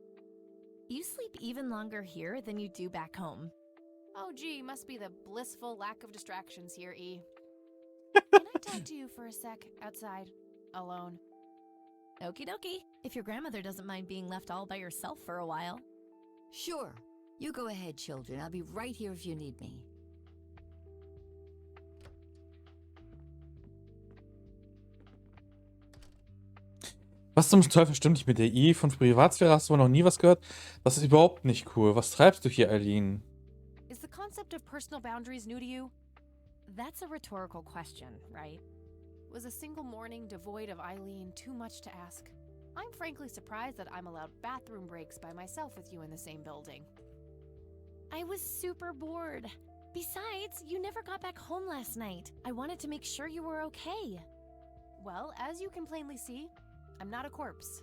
L: You sleep even longer here than you do back home.
B: Oh, gee, must be the blissful lack of distractions here, E. Can I talk to you for a sec outside, alone?
L: Okie dokie. If your grandmother doesn't mind being left all by yourself for a while.
E: Sure. You go ahead, children. I'll be right here if you need me.
A: Was zum Teufel stimmt nicht mit der I? Von Privatsphäre hast du noch nie was gehört? Das ist überhaupt nicht cool. Was treibst du hier, Eileen?
B: Is the concept of personal boundaries new to you?
L: That's a rhetorical question, right?
B: Was a single morning devoid of Eileen too much to ask? I'm frankly surprised that I'm allowed bathroom breaks by myself with you in the same building.
L: I was super bored. Besides, you never got back home last night. I wanted to make sure you were okay.
B: Well, as you can plainly see, I'm not a corpse.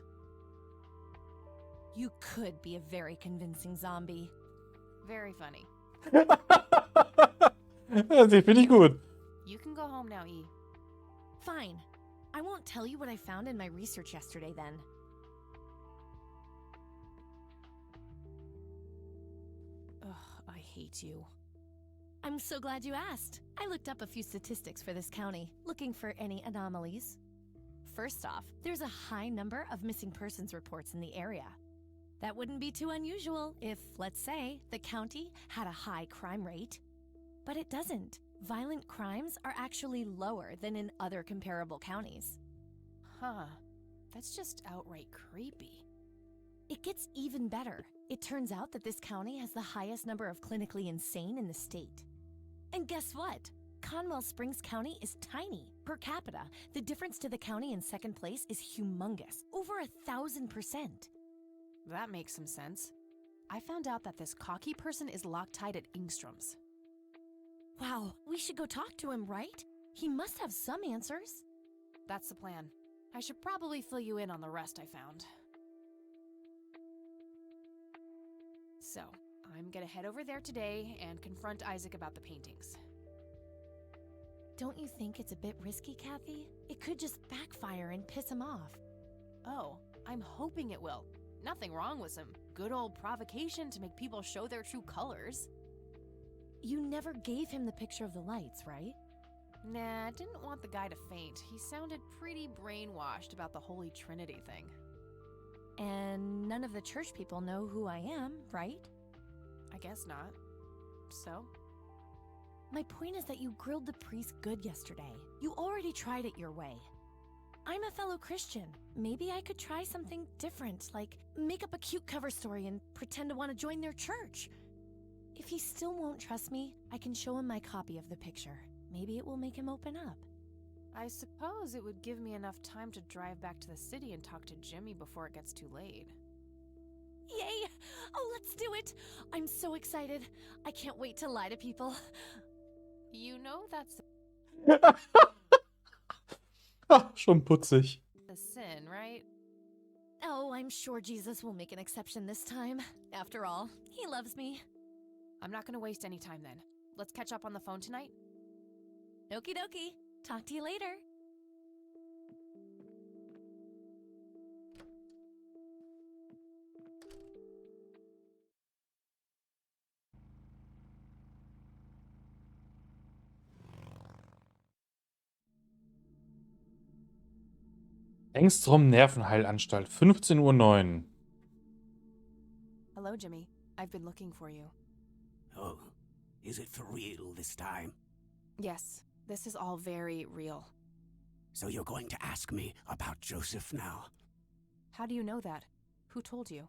L: You could be a very convincing zombie.
B: Very funny.
A: Die finde ich gut.
B: You can go home now, E.
L: Fine. I won't tell you what I found in my research yesterday then.
B: Ugh, I hate you.
L: I'm so glad you asked. I looked up a few statistics for this county, looking for any anomalies. First off, there's a high number of missing persons reports in the area. That wouldn't be too unusual if, let's say, the county had a high crime rate. But it doesn't. Violent crimes are actually lower than in other comparable counties.
B: Huh. That's just outright creepy.
L: It gets even better. It turns out that this county has the highest number of clinically insane in the state. And guess what? Conwell Springs County is tiny. Per capita, the difference to the county in second place is humongous. Over 1,000%.
B: That makes some sense. I found out that this cocky person is Loctite at Ingstrom's.
L: Wow, we should go talk to him, right? He must have some answers.
B: That's the plan. I should probably fill you in on the rest I found. So, I'm gonna head over there today and confront Isaac about the paintings.
L: Don't you think it's a bit risky, Kathy? It could just backfire and piss him off.
B: Oh, I'm hoping it will. Nothing wrong with some good old provocation to make people show their true colors.
L: You never gave him the picture of the lights, right?
B: Nah, I didn't want the guy to faint. He sounded pretty brainwashed about the Holy Trinity thing.
L: And none of the church people know who I am, right?
B: I guess not. So?
L: My point is that you grilled the priest good yesterday. You already tried it your way. I'm a fellow Christian. Maybe I could try something different, like make up a cute cover story and pretend to want to join their church. If he still won't trust me, I can show him my copy of the picture. Maybe it will make him open up.
B: I suppose it would give me enough time to drive back to the city and talk to Jimmy before it gets too late.
L: Yay! Oh, let's do it! I'm so excited. I can't wait to lie to people.
B: You know that's
A: Schon putzig.
B: a sin, right?
L: Oh, I'm sure Jesus will make an exception this time. After all, he loves me.
B: I'm not gonna waste any time then. Let's catch up on the phone tonight.
L: Okie dokie. Talk to you later.
A: Engstrom Nervenheilanstalt, 15:09 Uhr.
B: Hello, Jimmy. I've been looking for you.
M: Oh, is it for real this time?
B: Yes, this is all very real.
M: So you're going to ask me about Joseph now?
B: How do you know that? Who told you?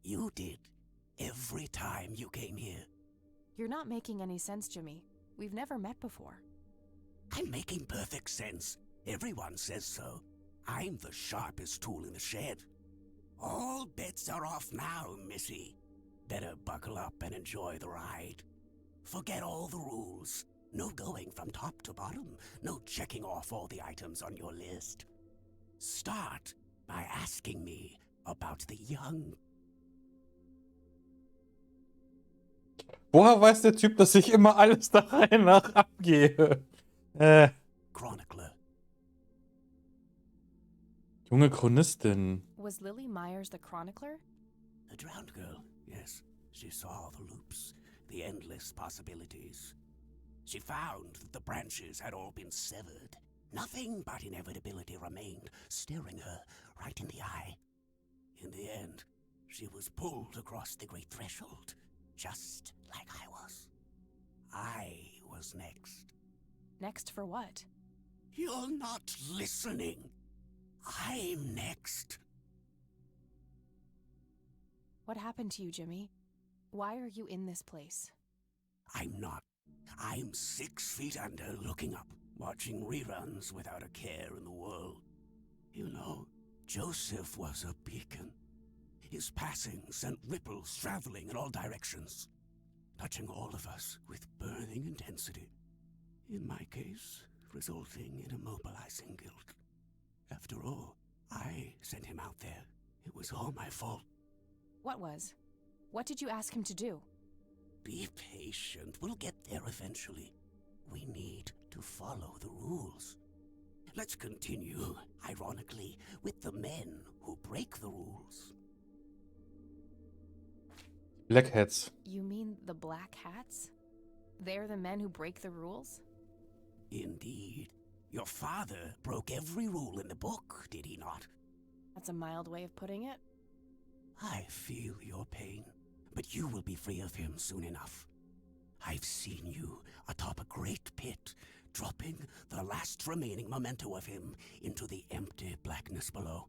M: You did. Every time you came here.
B: You're not making any sense, Jimmy. We've never met before.
M: I'm making perfect sense. Everyone says so. I'm the sharpest tool in the shed. All bets are off now, Missy. Better buckle up and enjoy the ride. Forget all the rules. No going from top to bottom. No checking off all the items on your list. Start by asking me about the young.
A: Woher weiß der Typ, dass ich immer alles der Reihe nach abgehe?
M: Chronicler.
A: Junge Chronistin.
B: Was Lily Myers the chronicler?
M: A drowned girl, yes. She saw the loops, the endless possibilities. She found that the branches had all been severed. Nothing but inevitability remained, staring her right in the eye. In the end, she was pulled across the great threshold, just like I was. I was next.
B: Next for what?
M: You're not listening. I'm next.
B: What happened to you, Jimmy? Why are you in this place?
M: I'm not. I'm 6 feet under, looking up, watching reruns without a care in the world. You know, Joseph was a beacon. His passing sent ripples traveling in all directions, touching all of us with burning intensity. In my case, resulting in immobilizing guilt. After all, I sent him out there. It was all my fault.
B: What was? What did you ask him to do?
M: Be patient. We'll get there eventually. We need to follow the rules. Let's continue, ironically, with the men who break the rules.
A: Black Hats.
B: You mean the Black Hats? They're the men who break the rules?
M: Indeed. Your father broke every rule in the book, did he not?
B: That's a mild way of putting it.
M: I feel your pain, but you will be free of him soon enough. I've seen you atop a great pit, dropping the last remaining memento of him into the empty blackness below.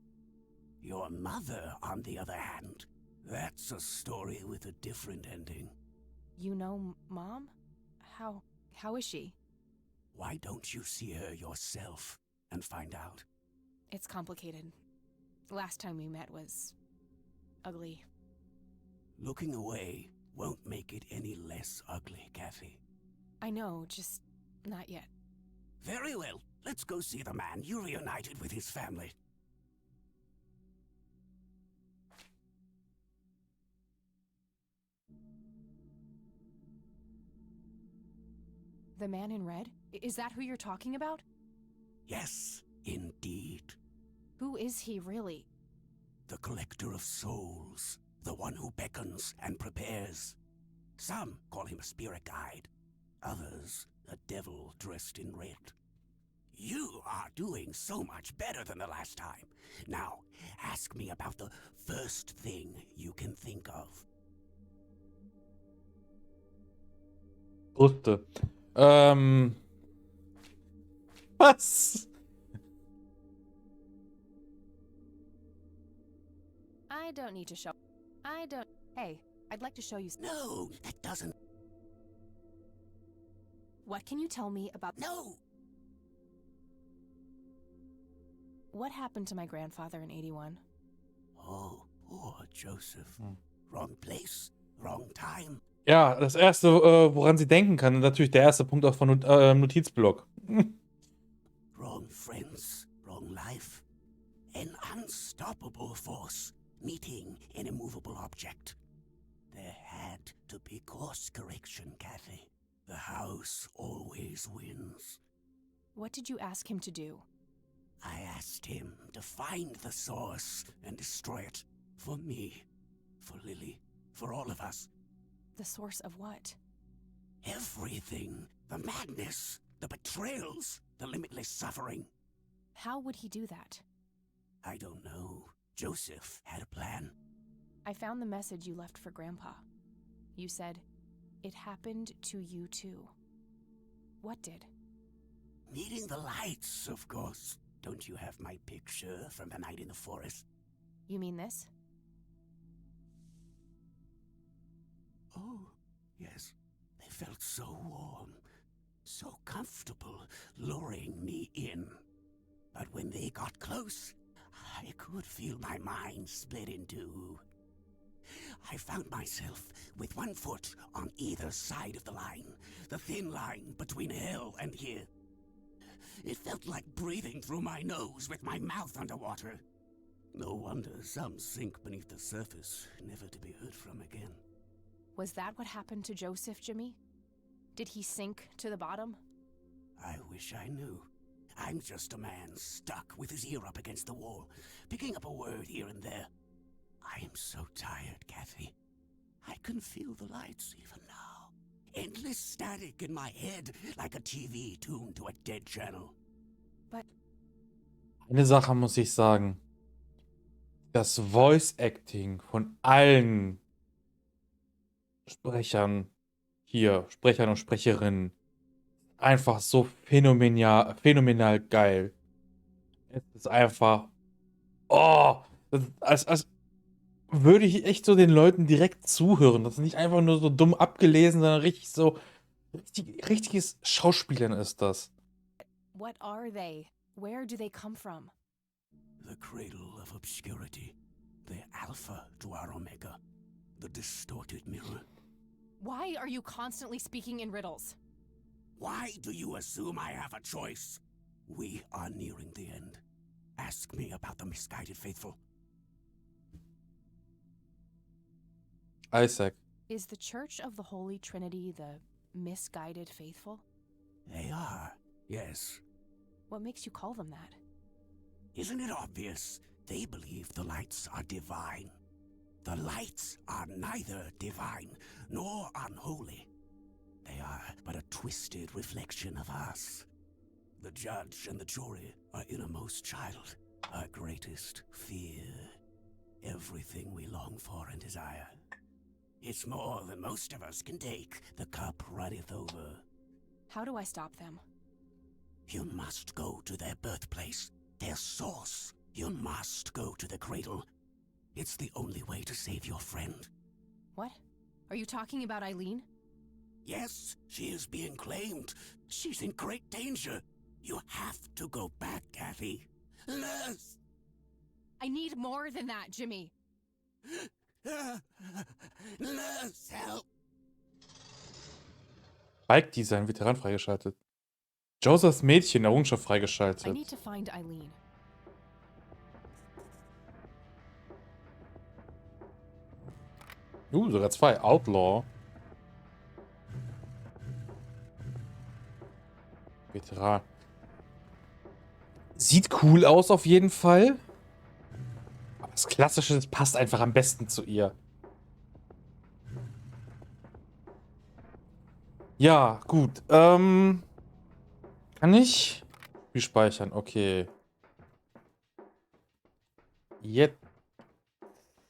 M: Your mother, on the other hand, that's a story with a different ending.
B: You know Mom? How is she?
M: Why don't you see her yourself and find out?
B: It's complicated. Last time we met was ugly.
M: Looking away won't make it any less ugly, Kathy.
B: I know, just not yet.
M: Very well. Let's go see the man you reunited with his family.
B: The man in red? Is that who you're talking about?
M: Yes, indeed.
B: Who is he really?
M: The collector of souls.
P: the one who beckons and prepares. Some call him a spirit guide, others a devil dressed in red. You are doing so much better than the last time. Now, ask me about the first thing you can think of.
A: Brüste. Was?
B: I don't need to show. I don't. Hey, I'd like to show you.
P: No, that doesn't.
B: What can you tell me about?
P: No!
B: What happened to my grandfather in 81?
P: Oh, poor Joseph. Wrong place, wrong time.
A: Ja, das erste, woran sie denken kann, und natürlich der erste Punkt auch von Notizblock.
P: Wrong friends, wrong life. An unstoppable force meeting an immovable object. There had to be course correction, Kathy. The house always wins.
B: What did you ask him to do?
P: I asked him to find the source and destroy it. For me, for Lily, for all of us.
B: The source of what?
P: Everything. The madness, the betrayals, the limitless suffering.
B: How would he do that?
P: I don't know. Joseph had a plan.
B: I found the message you left for Grandpa. You said, "It happened to you too." What did?
P: Meeting the lights, of course. Don't you have my picture from the night in the forest?
B: You mean this?
P: Oh, yes. They felt so warm, so comfortable, luring me in. But when they got close, I could feel my mind split in two. I found myself with one foot on either side of the line, the thin line between hell and here. It felt like breathing through my nose with my mouth underwater. No wonder some sink beneath the surface, never to be heard from again.
B: Was that what happened to Joseph, Jimmy? Did he sink to the bottom?
P: I wish I knew. I'm just a man stuck with his ear up against the wall, picking up a word here and there. I am so tired, Kathy. I can feel the lights even now. Endless static in my head, like a TV tuned to a dead channel.
B: But
A: eine Sache muss ich sagen. Das Voice-Acting von allen Sprechern hier, Sprechern und Sprecherinnen, einfach so phänomenal geil. Es ist einfach, oh, als würde ich echt so den Leuten direkt zuhören. Das ist nicht einfach nur so dumm abgelesen, sondern richtig so, richtiges Schauspielern ist das.
B: what are they? Where do they come from?
P: The cradle of obscurity. The alpha to our omega. The distorted mirror.
B: Why are you constantly speaking in riddles?
P: Why do you assume I have a choice? We are nearing the end. Ask me about the misguided faithful.
A: Isaac.
B: Is the Church of the Holy Trinity the misguided faithful?
P: They are, yes.
B: What makes you call them that?
P: Isn't it obvious? They believe the lights are divine. The lights are neither divine nor unholy. They are but a twisted reflection of us. The judge and the jury, our innermost child, our greatest fear. Everything we long for and desire. It's more than most of us can take. The cup runneth over.
B: How do I stop them?
P: You must go to their birthplace, their source. You must go to the cradle. It's the only way to save your friend.
B: What? Are you talking about Eileen?
P: Yes, she is being claimed. She's in great danger. You have to go back, Kathy. Nurse!
B: I need more than that, Jimmy.
P: Nurse, help!
A: Bike Design, Veteran freigeschaltet. Josephs Mädchen, Errungenschaft
B: I
A: freigeschaltet.
B: need to find Eileen.
A: Sogar 2. Outlaw. Veteran. Sieht cool aus auf jeden Fall. Aber das Klassische, das passt einfach am besten zu ihr. Ja, gut. Kann ich Spiel speichern? Okay. Jetzt.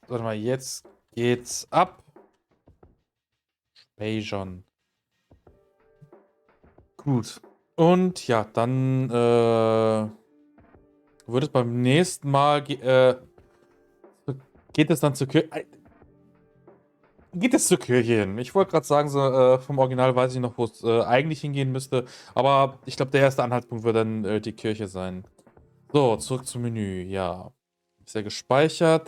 A: Warte mal, jetzt geht's ab. Speichern. Gut. Und ja, dann wird es beim nächsten Mal geht es dann zur Kirche. Geht es zur Kirche hin? Ich wollte gerade sagen, so, vom Original weiß ich noch, wo es eigentlich hingehen müsste. Aber ich glaube, der erste Anhaltspunkt wird dann die Kirche sein. So, zurück zum Menü. Ja. Ist ja gespeichert.